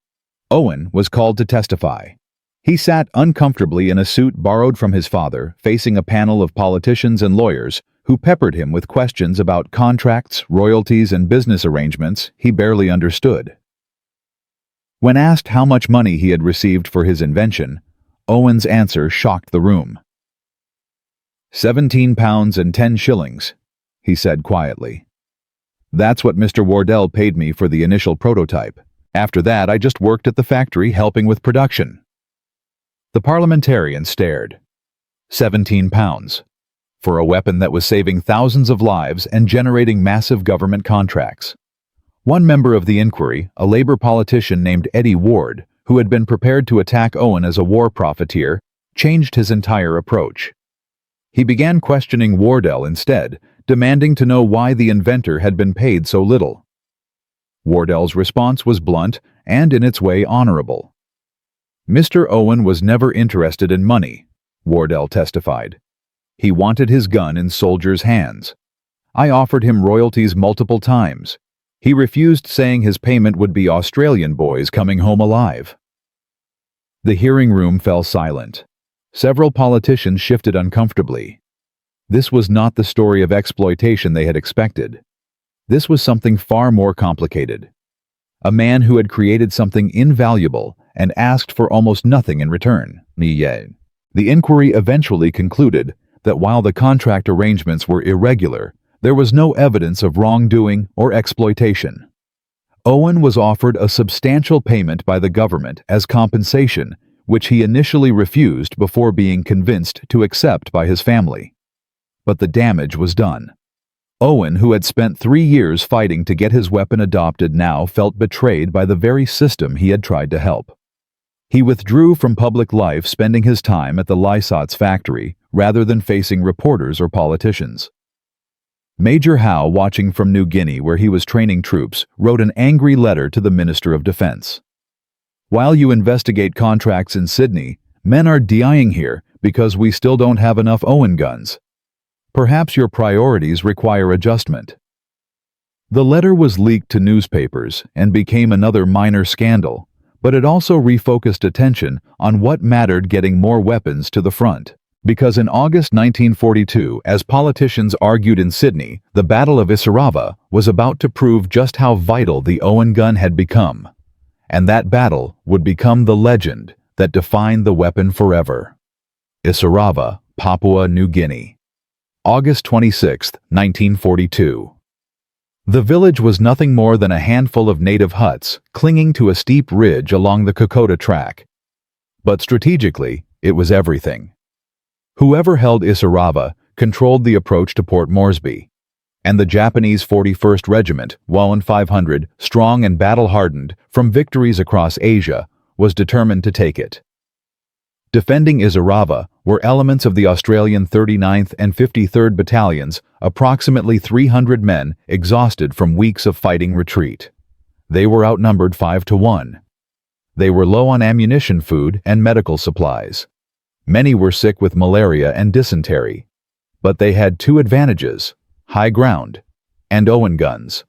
Owen was called to testify. He sat uncomfortably in a suit borrowed from his father, facing a panel of politicians and lawyers who peppered him with questions about contracts, royalties, and business arrangements he barely understood. When asked how much money he had received for his invention, Owen's answer shocked the room. £17 and 10 shillings, he said quietly. That's what Mr. Wardell paid me for the initial prototype. After that, I just worked at the factory helping with production. The parliamentarian stared. £17. For a weapon that was saving thousands of lives and generating massive government contracts. One member of the inquiry, a Labour politician named Eddie Ward, who had been prepared to attack Owen as a war profiteer, changed his entire approach. He began questioning Wardell instead, demanding to know why the inventor had been paid so little. Wardell's response was blunt and, in its way, honorable. Mr. Owen was never interested in money, Wardell testified. He wanted his gun in soldiers' hands. I offered him royalties multiple times. He refused, saying his payment would be Australian boys coming home alive. The hearing room fell silent. Several politicians shifted uncomfortably. This was not the story of exploitation they had expected. This was something far more complicated. A man who had created something invaluable and asked for almost nothing in return. The inquiry eventually concluded that while the contract arrangements were irregular, there was no evidence of wrongdoing or exploitation. Owen was offered a substantial payment by the government as compensation, which he initially refused before being convinced to accept by his family. But the damage was done. Owen, who had spent 3 years fighting to get his weapon adopted, now felt betrayed by the very system he had tried to help. He withdrew from public life, spending his time at the Lysight's factory rather than facing reporters or politicians. Major Howe, watching from New Guinea where he was training troops, wrote an angry letter to the Minister of Defense. While you investigate contracts in Sydney, men are dying here because we still don't have enough Owen guns. Perhaps your priorities require adjustment. The letter was leaked to newspapers and became another minor scandal, but it also refocused attention on what mattered: getting more weapons to the front. Because in August 1942, as politicians argued in Sydney, the Battle of Isarava was about to prove just how vital the Owen gun had become. And that battle would become the legend that defined the weapon forever. Isarava, Papua New Guinea. August 26, 1942. The village was nothing more than a handful of native huts clinging to a steep ridge along the Kokoda track. But strategically, it was everything. Whoever held Isarava controlled the approach to Port Moresby, and the Japanese 41st Regiment, Wallen 500, strong and battle-hardened from victories across Asia, was determined to take it. Defending Isarava were elements of the Australian 39th and 53rd Battalions, approximately 300 men exhausted from weeks of fighting retreat. They were outnumbered 5-1. They were low on ammunition, food, and medical supplies. Many were sick with malaria and dysentery. But they had two advantages: high ground and Owen guns.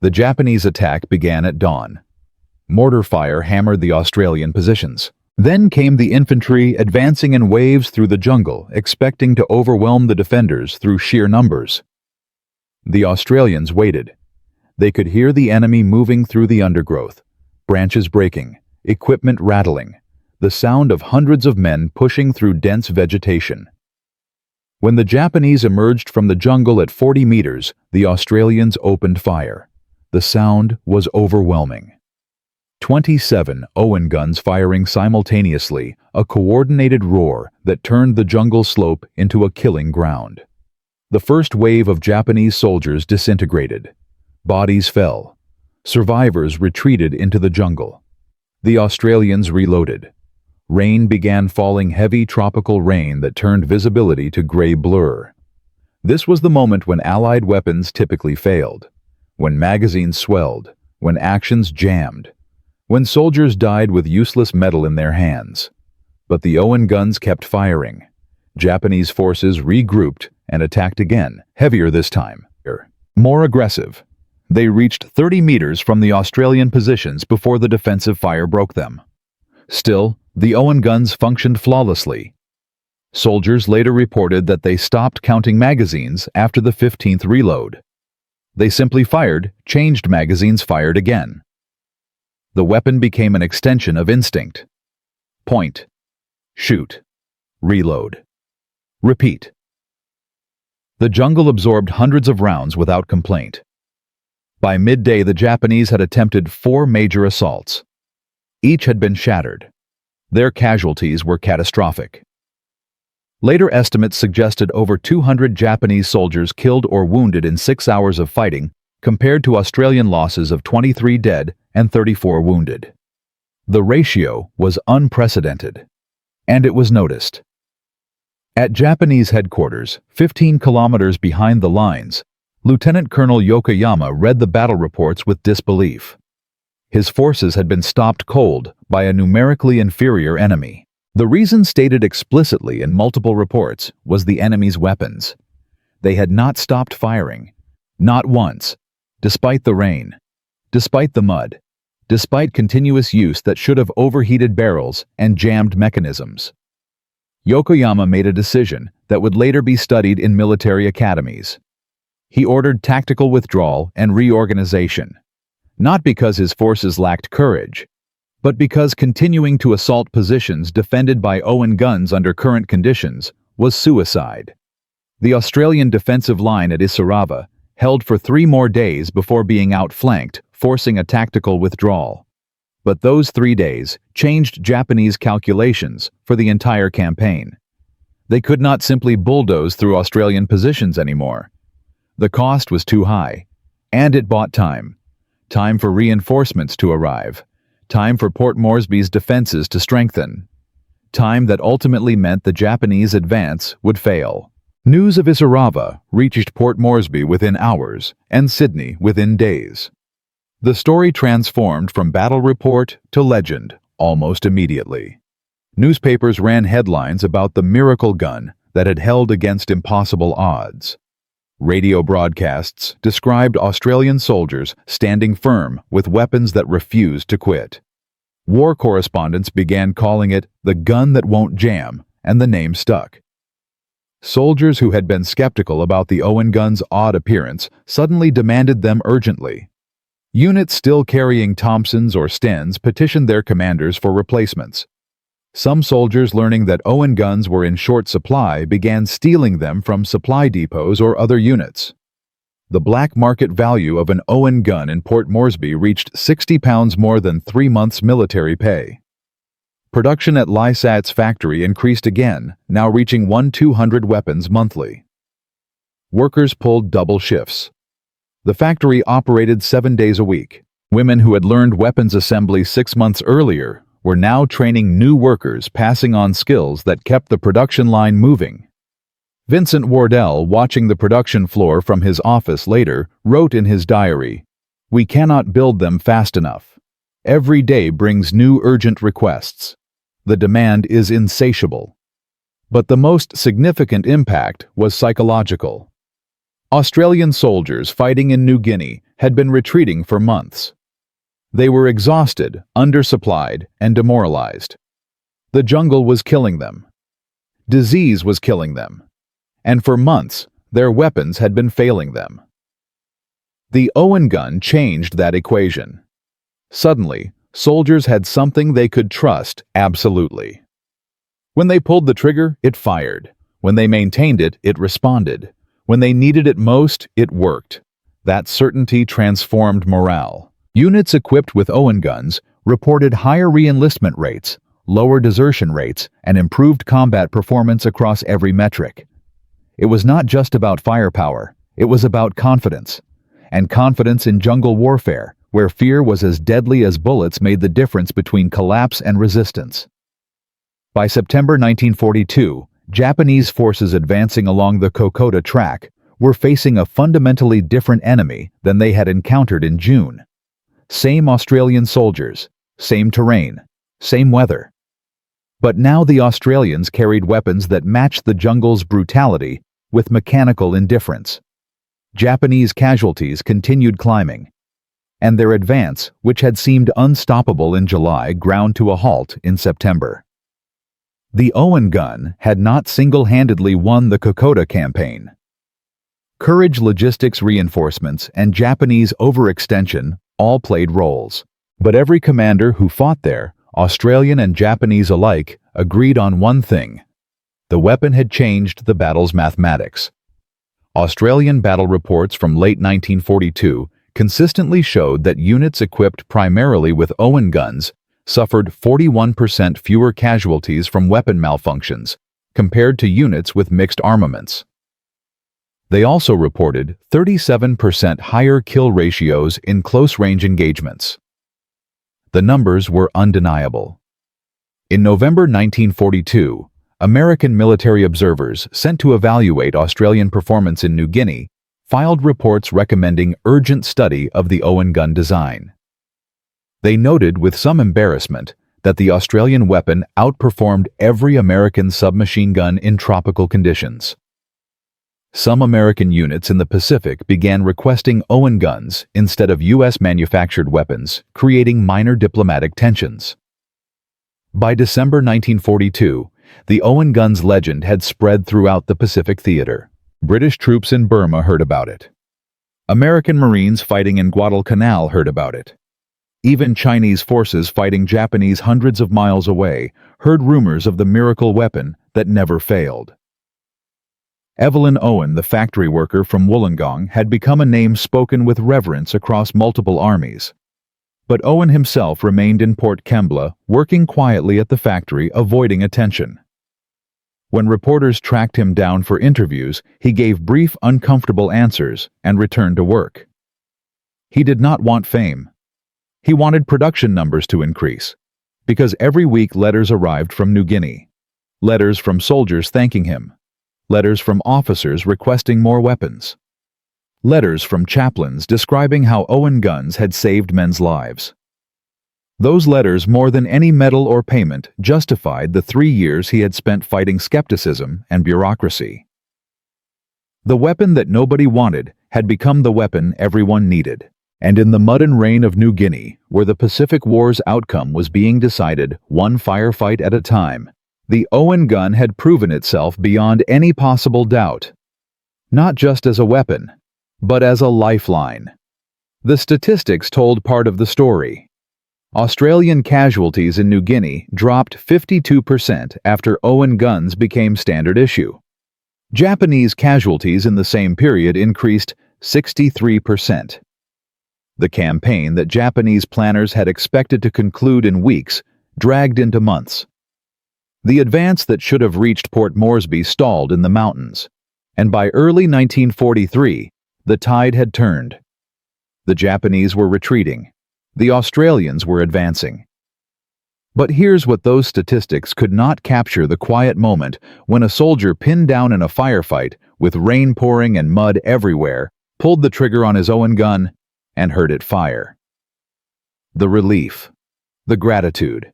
The Japanese attack began at dawn. Mortar fire hammered the Australian positions. Then came the infantry advancing in waves through the jungle, expecting to overwhelm the defenders through sheer numbers. The Australians waited. They could hear the enemy moving through the undergrowth, branches breaking, equipment rattling, the sound of hundreds of men pushing through dense vegetation. When the Japanese emerged from the jungle at 40 meters, the Australians opened fire. The sound was overwhelming. 27 Owen guns firing simultaneously, a coordinated roar that turned the jungle slope into a killing ground. The first wave of Japanese soldiers disintegrated. Bodies fell. Survivors retreated into the jungle. The Australians reloaded. Rain began falling, heavy tropical rain that turned visibility to gray blur. This was the moment when Allied weapons typically failed, when magazines swelled, when actions jammed, when soldiers died with useless metal in their hands. But the Owen guns kept firing. Japanese forces regrouped and attacked again, heavier this time, more aggressive. They reached 30 meters from the Australian positions before the defensive fire broke them. Still, the Owen guns functioned flawlessly. Soldiers later reported that they stopped counting magazines after the 15th reload. They simply fired, changed magazines, fired again. The weapon became an extension of instinct. Point. Shoot. Reload. Repeat. The jungle absorbed hundreds of rounds without complaint. By midday, the Japanese had attempted 4 major assaults. Each had been shattered. Their casualties were catastrophic. Later estimates suggested over 200 Japanese soldiers killed or wounded in 6 hours of fighting, compared to Australian losses of 23 dead and 34 wounded. The ratio was unprecedented, and it was noticed. At Japanese headquarters, 15 kilometers behind the lines, Lieutenant Colonel Yokoyama read the battle reports with disbelief. His forces had been stopped cold by a numerically inferior enemy. The reason stated explicitly in multiple reports was the enemy's weapons. They had not stopped firing, not once, despite the rain, despite the mud, despite continuous use that should have overheated barrels and jammed mechanisms. Yokoyama made a decision that would later be studied in military academies. He ordered tactical withdrawal and reorganization, not because his forces lacked courage, but because continuing to assault positions defended by Owen guns under current conditions was suicide. The Australian defensive line at Isarava held for 3 more days before being outflanked, forcing a tactical withdrawal. But those 3 days changed Japanese calculations for the entire campaign. They could not simply bulldoze through Australian positions anymore. The cost was too high, and it bought time. Time for reinforcements to arrive. Time for Port Moresby's defenses to strengthen. Time that ultimately meant the Japanese advance would fail. News of Isarava reached Port Moresby within hours and Sydney within days. The story transformed from battle report to legend almost immediately. Newspapers ran headlines about the miracle gun that had held against impossible odds. Radio broadcasts described Australian soldiers standing firm with weapons that refused to quit. War correspondents began calling it the gun that won't jam, and the name stuck. Soldiers who had been skeptical about the Owen gun's odd appearance suddenly demanded them urgently. Units still carrying Thompsons or Stens petitioned their commanders for replacements. Some soldiers, learning that Owen guns were in short supply, began stealing them from supply depots or other units. The black market value of an Owen gun in Port Moresby reached £60 more than 3 months' military pay. Production at Lysat's factory increased again, now reaching 200 weapons monthly. Workers pulled double shifts. The factory operated 7 days a week. Women who had learned weapons assembly 6 months earlier were now training new workers, passing on skills that kept the production line moving. Vincent Wardell, watching the production floor from his office later, wrote in his diary, "We cannot build them fast enough. Every day brings new urgent requests. The demand is insatiable." But the most significant impact was psychological. Australian soldiers fighting in New Guinea had been retreating for months. They were exhausted, undersupplied, and demoralized. The jungle was killing them. Disease was killing them. And for months, their weapons had been failing them. The Owen gun changed that equation. Suddenly, soldiers had something they could trust absolutely. When they pulled the trigger, it fired. When they maintained it, it responded. When they needed it most, it worked. That certainty transformed morale. Units equipped with Owen guns reported higher re-enlistment rates, lower desertion rates, and improved combat performance across every metric. It was not just about firepower, it was about confidence. And confidence in jungle warfare, where fear was as deadly as bullets, made the difference between collapse and resistance. By September 1942, Japanese forces advancing along the Kokoda Track were facing a fundamentally different enemy than they had encountered in June. Same Australian soldiers, same terrain, same weather. But now the Australians carried weapons that matched the jungle's brutality with mechanical indifference. Japanese casualties continued climbing, and their advance, which had seemed unstoppable in July, ground to a halt in September. The Owen gun had not single-handedly won the Kokoda campaign. Courage, logistics, reinforcements, and Japanese overextension all played roles. But every commander who fought there, Australian and Japanese alike, agreed on one thing. The weapon had changed the battle's mathematics. Australian battle reports from late 1942 consistently showed that units equipped primarily with Owen guns suffered 41% fewer casualties from weapon malfunctions compared to units with mixed armaments. They also reported 37% higher kill ratios in close-range engagements. The numbers were undeniable. In November 1942, American military observers sent to evaluate Australian performance in New Guinea filed reports recommending urgent study of the Owen gun design. They noted with some embarrassment that the Australian weapon outperformed every American submachine gun in tropical conditions. Some American units in the Pacific began requesting Owen guns instead of U.S.-manufactured weapons, creating minor diplomatic tensions. By December 1942, the Owen gun's legend had spread throughout the Pacific theater. British troops in Burma heard about it. American Marines fighting in Guadalcanal heard about it. Even Chinese forces fighting Japanese hundreds of miles away heard rumors of the miracle weapon that never failed. Evelyn Owen, the factory worker from Wollongong, had become a name spoken with reverence across multiple armies. But Owen himself remained in Port Kembla, working quietly at the factory, avoiding attention. When reporters tracked him down for interviews, he gave brief, uncomfortable answers and returned to work. He did not want fame. He wanted production numbers to increase, because every week letters arrived from New Guinea. Letters from soldiers thanking him. Letters from officers requesting more weapons. Letters from chaplains describing how Owen guns had saved men's lives. Those letters, more than any medal or payment, justified the 3 years he had spent fighting skepticism and bureaucracy. The weapon that nobody wanted had become the weapon everyone needed. And in the mud and rain of New Guinea, where the Pacific War's outcome was being decided one firefight at a time, the Owen gun had proven itself beyond any possible doubt. Not just as a weapon, but as a lifeline. The statistics told part of the story. Australian casualties in New Guinea dropped 52% after Owen guns became standard issue. Japanese casualties in the same period increased 63%. The campaign that Japanese planners had expected to conclude in weeks dragged into months. The advance that should have reached Port Moresby stalled in the mountains, and by early 1943, the tide had turned. The Japanese were retreating. The Australians were advancing. But here's what those statistics could not capture: the quiet moment when a soldier pinned down in a firefight, with rain pouring and mud everywhere, pulled the trigger on his Owen gun and heard it fire. The relief, the gratitude,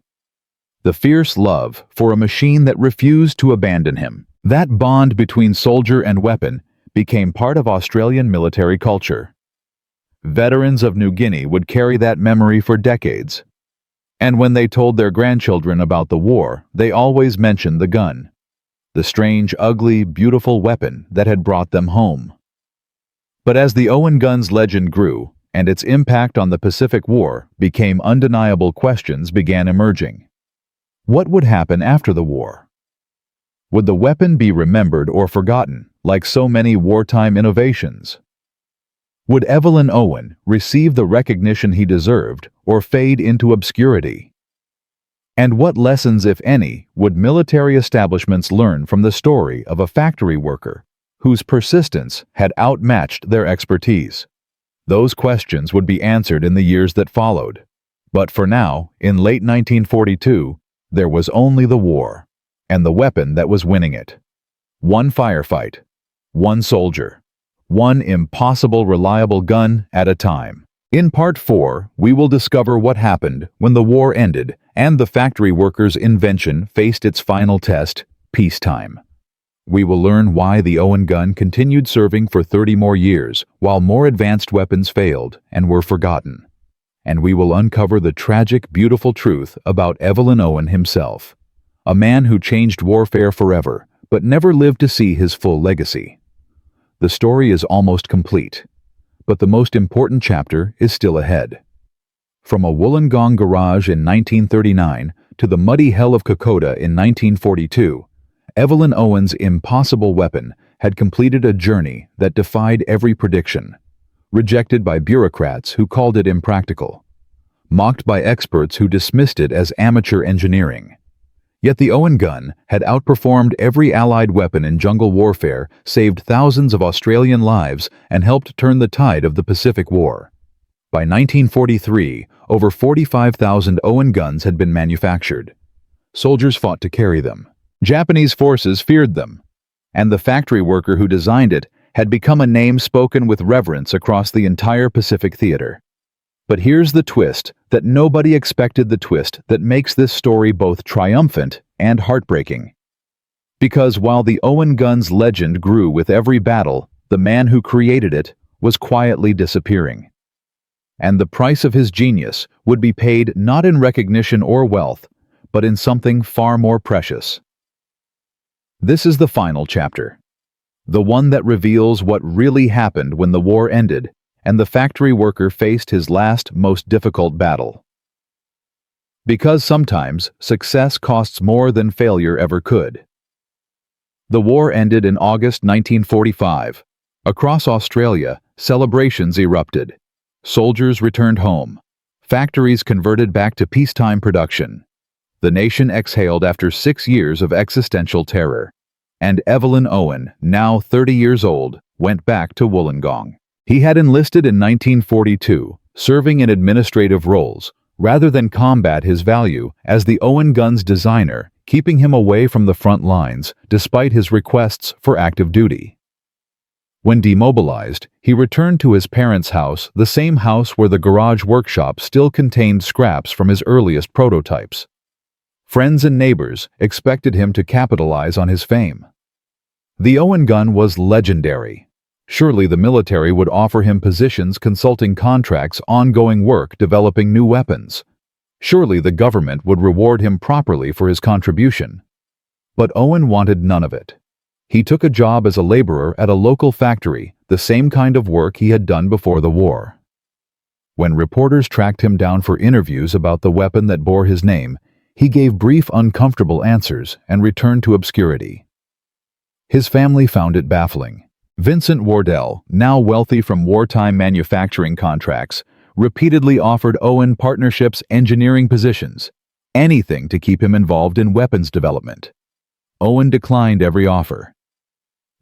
the fierce love for a machine that refused to abandon him. That bond between soldier and weapon became part of Australian military culture. Veterans of New Guinea would carry that memory for decades. And when they told their grandchildren about the war, they always mentioned the gun. The strange, ugly, beautiful weapon that had brought them home. But as the Owen Gun's legend grew, and its impact on the Pacific War became undeniable, questions began emerging. What would happen after the war? Would the weapon be remembered or forgotten, like so many wartime innovations? Would Evelyn Owen receive the recognition he deserved or fade into obscurity? And what lessons, if any, would military establishments learn from the story of a factory worker whose persistence had outmatched their expertise? Those questions would be answered in the years that followed. But for now, in late 1942, there was only the war, and the weapon that was winning it. One firefight, one soldier, one impossible reliable gun at a time. In Part 4, we will discover what happened when the war ended and the factory worker's invention faced its final test, peacetime. We will learn why the Owen gun continued serving for 30 more years while more advanced weapons failed and were forgotten. And we will uncover the tragic, beautiful truth about Evelyn Owen himself, a man who changed warfare forever but never lived to see his full legacy. The story is almost complete, but the most important chapter is still ahead. From a Wollongong garage in 1939 to the muddy hell of Kokoda in 1942, Evelyn Owen's impossible weapon had completed a journey that defied every prediction, rejected by bureaucrats who called it impractical, mocked by experts who dismissed it as amateur engineering. Yet the Owen gun had outperformed every Allied weapon in jungle warfare, saved thousands of Australian lives, and helped turn the tide of the Pacific War. By 1943, over 45,000 Owen guns had been manufactured. Soldiers fought to carry them. Japanese forces feared them. And the factory worker who designed it had become a name spoken with reverence across the entire Pacific theater. But here's the twist that nobody expected, the twist that makes this story both triumphant and heartbreaking. Because while the Owen gun's legend grew with every battle, the man who created it was quietly disappearing. And the price of his genius would be paid not in recognition or wealth, but in something far more precious. This is the final chapter, the one that reveals what really happened when the war ended and the factory worker faced his last, most difficult battle. Because sometimes success costs more than failure ever could. The war ended in August 1945. Across Australia, celebrations erupted. Soldiers returned home. Factories converted back to peacetime production. The nation exhaled after 6 years of existential terror. And Evelyn Owen, now 30 years old, went back to Wollongong. He had enlisted in 1942, serving in administrative roles, rather than combat his value as the Owen gun's designer, keeping him away from the front lines despite his requests for active duty. When demobilized, he returned to his parents' house, the same house where the garage workshop still contained scraps from his earliest prototypes. Friends and neighbors expected him to capitalize on his fame. The Owen gun was legendary. Surely the military would offer him positions, consulting contracts, ongoing work developing new weapons. Surely the government would reward him properly for his contribution. But Owen wanted none of it. He took a job as a laborer at a local factory, the same kind of work he had done before the war. When reporters tracked him down for interviews about the weapon that bore his name, he gave brief, uncomfortable answers and returned to obscurity. His family found it baffling. Vincent Wardell, now wealthy from wartime manufacturing contracts, repeatedly offered Owen partnerships, engineering positions, anything to keep him involved in weapons development. Owen declined every offer.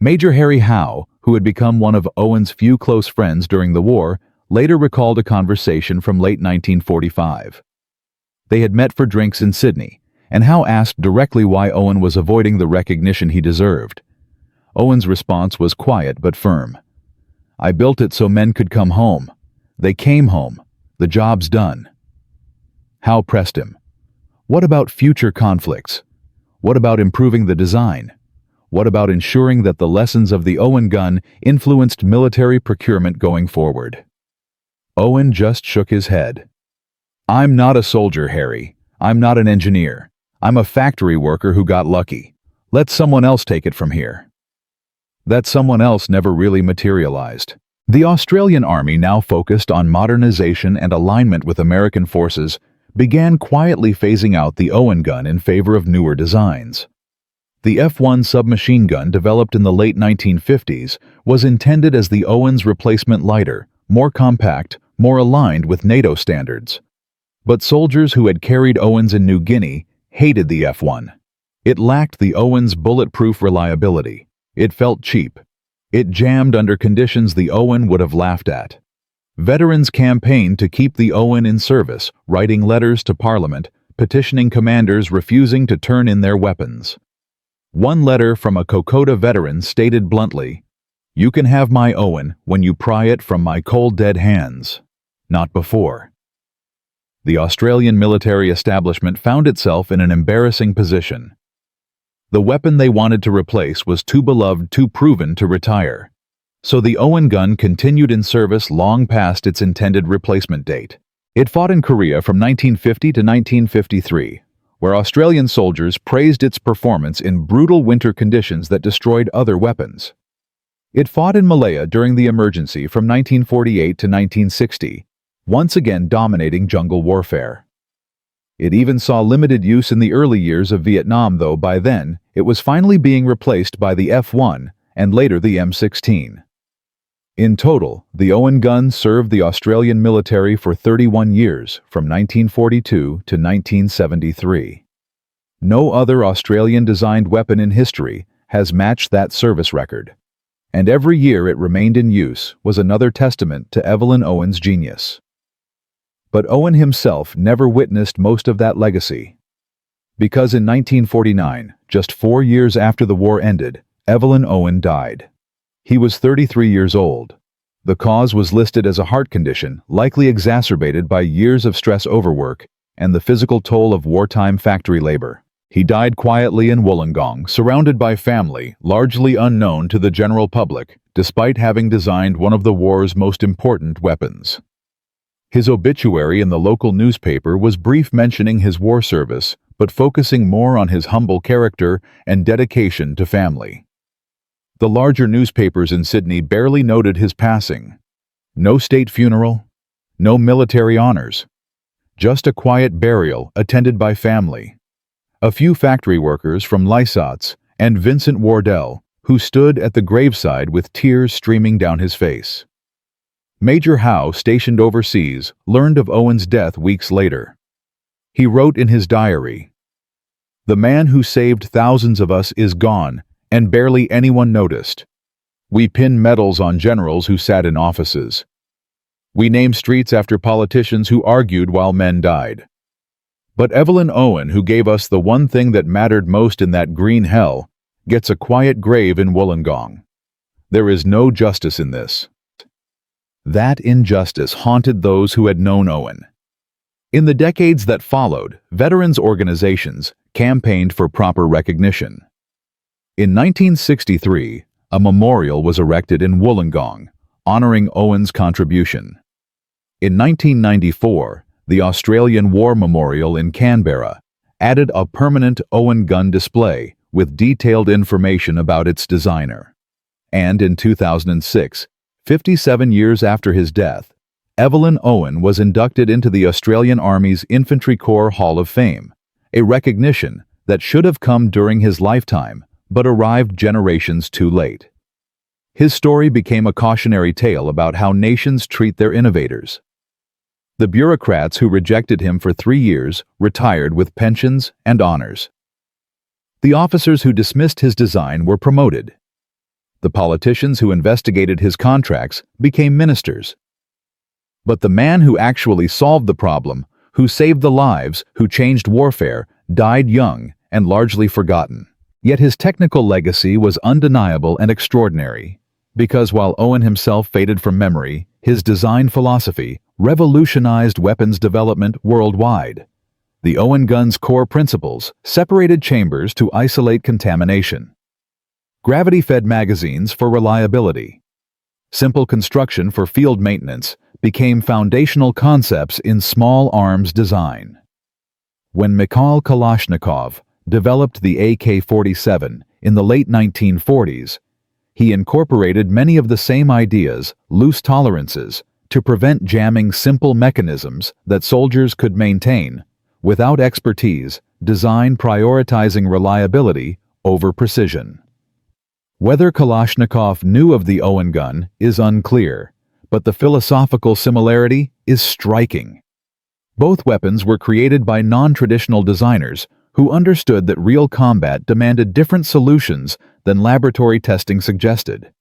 Major Harry Howe, who had become one of Owen's few close friends during the war, later recalled a conversation from late 1945. They had met for drinks in Sydney, and Howe asked directly why Owen was avoiding the recognition he deserved. Owen's response was quiet but firm. "I built it so men could come home. They came home. The job's done." Howe pressed him. What about future conflicts? What about improving the design? What about ensuring that the lessons of the Owen gun influenced military procurement going forward? Owen just shook his head. "I'm not a soldier, Harry. I'm not an engineer. I'm a factory worker who got lucky. Let someone else take it from here." That someone else never really materialized. The Australian Army, now focused on modernization and alignment with American forces, began quietly phasing out the Owen gun in favor of newer designs. The F-1 submachine gun, developed in the late 1950s, was intended as the Owen's replacement, lighter, more compact, more aligned with NATO standards. But soldiers who had carried Owens in New Guinea hated the F-1. It lacked the Owen's bulletproof reliability. It felt cheap. It jammed under conditions the Owen would have laughed at. Veterans campaigned to keep the Owen in service, writing letters to Parliament, petitioning commanders refusing to turn in their weapons. One letter from a Kokoda veteran stated bluntly, "You can have my Owen when you pry it from my cold dead hands. Not before." The Australian military establishment found itself in an embarrassing position. The weapon they wanted to replace was too beloved, too proven to retire. So the Owen gun continued in service long past its intended replacement date. It fought in Korea from 1950 to 1953, where Australian soldiers praised its performance in brutal winter conditions that destroyed other weapons. It fought in Malaya during the emergency from 1948 to 1960, once again dominating jungle warfare. It even saw limited use in the early years of Vietnam, though by then it was finally being replaced by the F-1 and later the M16. In total, the Owen gun served the Australian military for 31 years, from 1942 to 1973. No other Australian-designed weapon in history has matched that service record. And every year it remained in use was another testament to Evelyn Owen's genius. But Owen himself never witnessed most of that legacy. Because in 1949, just 4 years after the war ended, Evelyn Owen died. He was 33 years old. The cause was listed as a heart condition, likely exacerbated by years of stress, overwork, and the physical toll of wartime factory labor. He died quietly in Wollongong, surrounded by family, largely unknown to the general public, despite having designed one of the war's most important weapons. His obituary in the local newspaper was brief, mentioning his war service, but focusing more on his humble character and dedication to family. The larger newspapers in Sydney barely noted his passing. No state funeral, no military honors. Just a quiet burial attended by family. A few factory workers from Lysot's and Vincent Wardell, who stood at the graveside with tears streaming down his face. Major Howe, stationed overseas, learned of Owen's death weeks later. He wrote in his diary, "The man who saved thousands of us is gone, and barely anyone noticed. We pin medals on generals who sat in offices. We name streets after politicians who argued while men died. But Evelyn Owen, who gave us the one thing that mattered most in that green hell, gets a quiet grave in Wollongong. There is no justice in this." That injustice haunted those who had known Owen. In the decades that followed, veterans organizations campaigned for proper recognition. In 1963, a memorial was erected in Wollongong, honoring Owen's contribution. In 1994, the Australian War Memorial in Canberra added a permanent Owen gun display with detailed information about its designer. And in 2006, 57 years after his death, Evelyn Owen was inducted into the Australian Army's Infantry Corps Hall of Fame, a recognition that should have come during his lifetime but arrived generations too late. His story became a cautionary tale about how nations treat their innovators. The bureaucrats who rejected him for 3 years retired with pensions and honors. The officers who dismissed his design were promoted. The politicians who investigated his contracts became ministers. But the man who actually solved the problem, who saved the lives, who changed warfare, died young and largely forgotten. Yet his technical legacy was undeniable and extraordinary, because while Owen himself faded from memory, his design philosophy revolutionized weapons development worldwide. The Owen gun's core principles: separated chambers to isolate contamination, gravity-fed magazines for reliability, Simple construction for field maintenance became foundational concepts in small arms design. When Mikhail Kalashnikov developed the AK-47 in the late 1940s, he incorporated many of the same ideas, loose tolerances, to prevent jamming simple mechanisms that soldiers could maintain without expertise, design prioritizing reliability over precision. Whether Kalashnikov knew of the Owen gun is unclear, but the philosophical similarity is striking. Both weapons were created by non-traditional designers who understood that real combat demanded different solutions than laboratory testing suggested.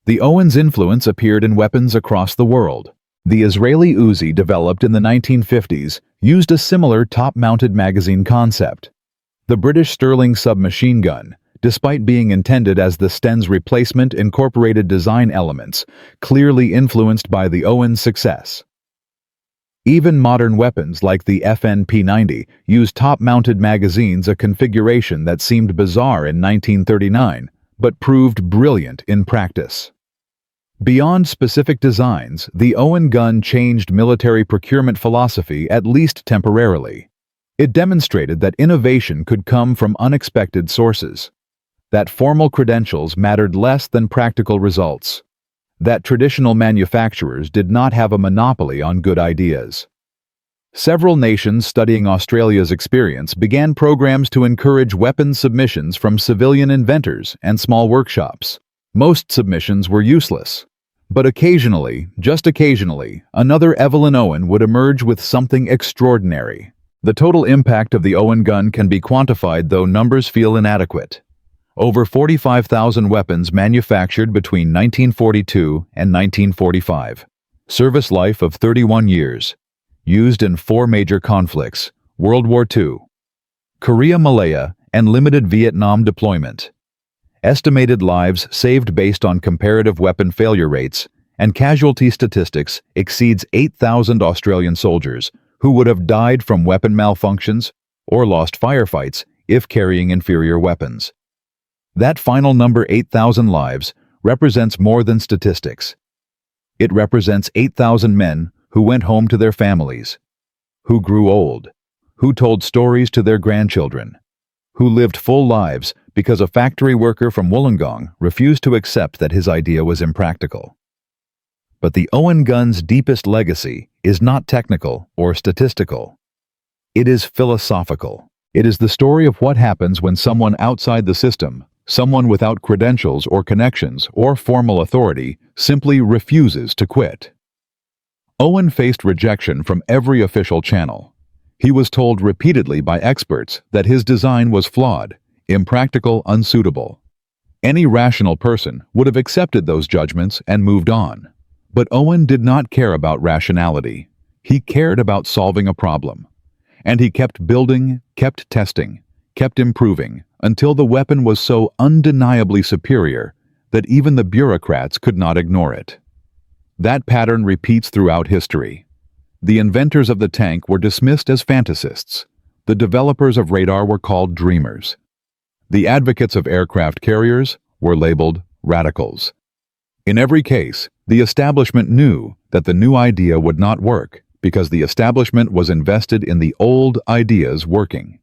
The Owen's influence appeared in weapons across the world. The Israeli Uzi, developed in the 1950s, used a similar top-mounted magazine concept. The British Sterling submachine gun, despite being intended as the Sten's replacement, incorporated design elements clearly influenced by the Owen's success. Even modern weapons like the FN-P90 use top-mounted magazines, a configuration that seemed bizarre in 1939, but proved brilliant in practice. Beyond specific designs, the Owen gun changed military procurement philosophy, at least temporarily. It demonstrated that innovation could come from unexpected sources, that formal credentials mattered less than practical results, that traditional manufacturers did not have a monopoly on good ideas. Several nations studying Australia's experience began programs to encourage weapons submissions from civilian inventors and small workshops. Most submissions were useless, but occasionally, just occasionally, another Evelyn Owen would emerge with something extraordinary. The total impact of the Owen gun can be quantified, though numbers feel inadequate. Over 45,000 weapons manufactured between 1942 and 1945. Service life of 31 years. Used in 4 major conflicts: World War II, Korea-Malaya, and limited Vietnam deployment. Estimated lives saved based on comparative weapon failure rates and casualty statistics exceeds 8,000 Australian soldiers who would have died from weapon malfunctions or lost firefights if carrying inferior weapons. That final number, 8,000 lives, represents more than statistics. It represents 8,000 men who went home to their families, who grew old, who told stories to their grandchildren, who lived full lives because a factory worker from Wollongong refused to accept that his idea was impractical. But the Owen gun's deepest legacy is not technical or statistical. It is philosophical. It is the story of what happens when someone outside the system, someone without credentials or connections or formal authority, simply refuses to quit. Owen faced rejection from every official channel. He was told repeatedly by experts that his design was flawed, impractical, unsuitable. Any rational person would have accepted those judgments and moved on. But Owen did not care about rationality. He cared about solving a problem. And he kept building, kept testing, kept improving, until the weapon was so undeniably superior that even the bureaucrats could not ignore it. That pattern repeats throughout history. The inventors of the tank were dismissed as fantasists. The developers of radar were called dreamers. The advocates of aircraft carriers were labeled radicals. In every case, the establishment knew that the new idea would not work because the establishment was invested in the old ideas working.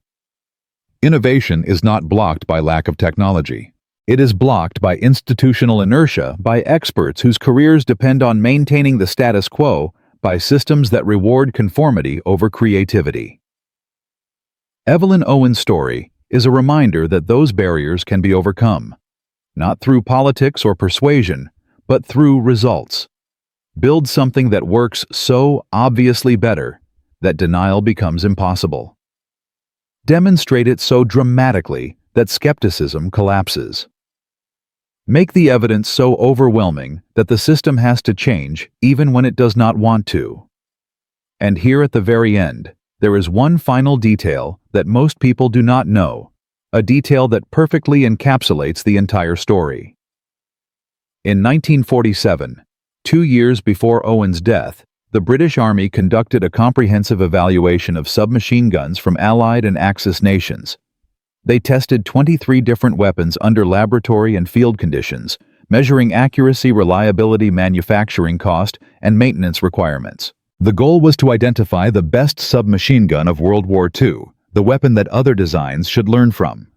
Innovation is not blocked by lack of technology. It is blocked by institutional inertia, by experts whose careers depend on maintaining the status quo, by systems that reward conformity over creativity. Evelyn Owen's story is a reminder that those barriers can be overcome, not through politics or persuasion, but through results. Build something that works so obviously better that denial becomes impossible. Demonstrate it so dramatically that skepticism collapses. Make the evidence so overwhelming that the system has to change even when it does not want to. And here at the very end, there is one final detail that most people do not know, a detail that perfectly encapsulates the entire story. In 1947, 2 years before Owen's death, the British Army conducted a comprehensive evaluation of submachine guns from Allied and Axis nations. They tested 23 different weapons under laboratory and field conditions, measuring accuracy, reliability, manufacturing cost, and maintenance requirements. The goal was to identify the best submachine gun of World War II, the weapon that other designs should learn from.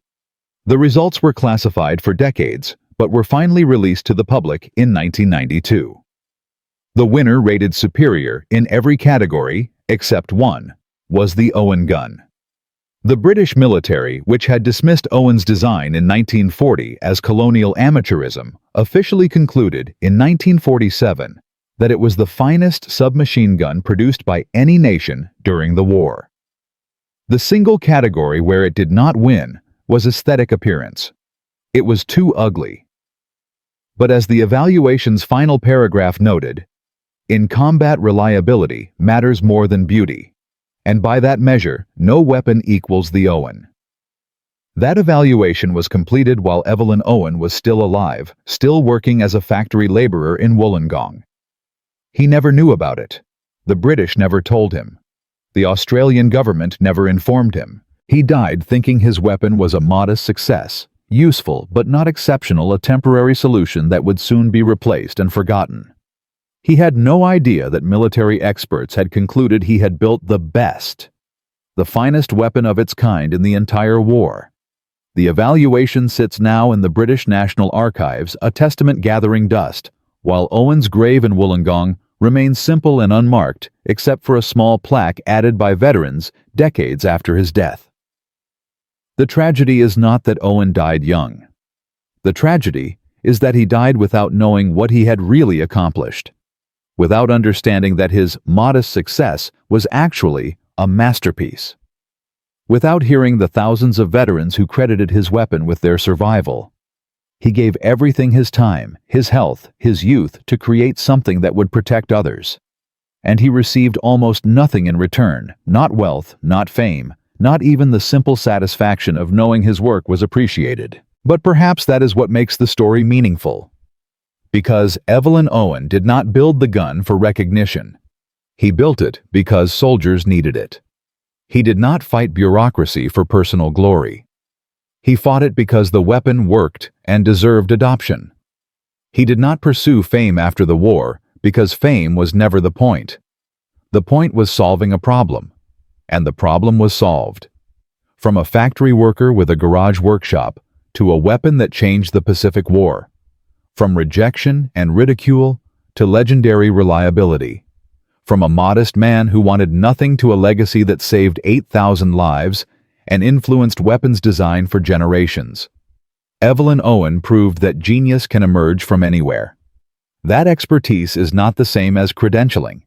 The results were classified for decades, but were finally released to the public in 1992. The winner, rated superior in every category except one, was the Owen gun. The British military, which had dismissed Owen's design in 1940 as colonial amateurism, officially concluded in 1947 that it was the finest submachine gun produced by any nation during the war. The single category where it did not win was aesthetic appearance. It was too ugly. But as the evaluation's final paragraph noted, in combat reliability matters more than beauty, and by that measure, no weapon equals the Owen. That evaluation was completed while Evelyn Owen was still alive, still working as a factory laborer in Wollongong. He never knew about it. The British never told him. The Australian government never informed him. He died thinking his weapon was a modest success, useful but not exceptional, a temporary solution that would soon be replaced and forgotten. He had no idea that military experts had concluded he had built the best, the finest weapon of its kind in the entire war. The evaluation sits now in the British National Archives, a testament gathering dust, while Owen's grave in Wollongong remains simple and unmarked except for a small plaque added by veterans decades after his death. The tragedy is not that Owen died young. The tragedy is that he died without knowing what he had really accomplished, without understanding that his modest success was actually a masterpiece, without hearing the thousands of veterans who credited his weapon with their survival. He gave everything: his time, his health, his youth, to create something that would protect others. And he received almost nothing in return, not wealth, not fame, not even the simple satisfaction of knowing his work was appreciated. But perhaps that is what makes the story meaningful. Because Evelyn Owen did not build the gun for recognition. He built it because soldiers needed it. He did not fight bureaucracy for personal glory. He fought it because the weapon worked and deserved adoption. He did not pursue fame after the war because fame was never the point. The point was solving a problem, and the problem was solved. From a factory worker with a garage workshop to a weapon that changed the Pacific War. From rejection and ridicule to legendary reliability. From a modest man who wanted nothing to a legacy that saved 8,000 lives and influenced weapons design for generations. Evelyn Owen proved that genius can emerge from anywhere. That expertise is not the same as credentialing.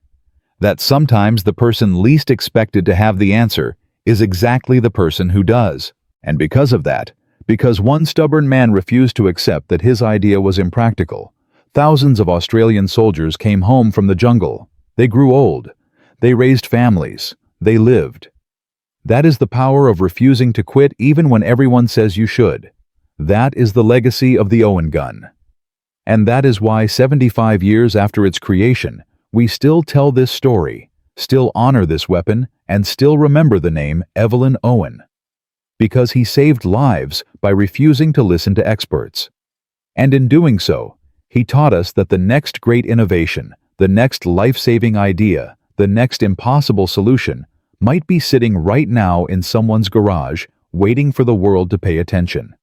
That sometimes the person least expected to have the answer is exactly the person who does. And because of that, because one stubborn man refused to accept that his idea was impractical, thousands of Australian soldiers came home from the jungle. They grew old. They raised families. They lived. That is the power of refusing to quit even when everyone says you should. That is the legacy of the Owen gun. And that is why 75 years after its creation, we still tell this story, still honor this weapon, and still remember the name Evelyn Owen. Because he saved lives by refusing to listen to experts. And in doing so, he taught us that the next great innovation, the next life-saving idea, the next impossible solution might be sitting right now in someone's garage, waiting for the world to pay attention.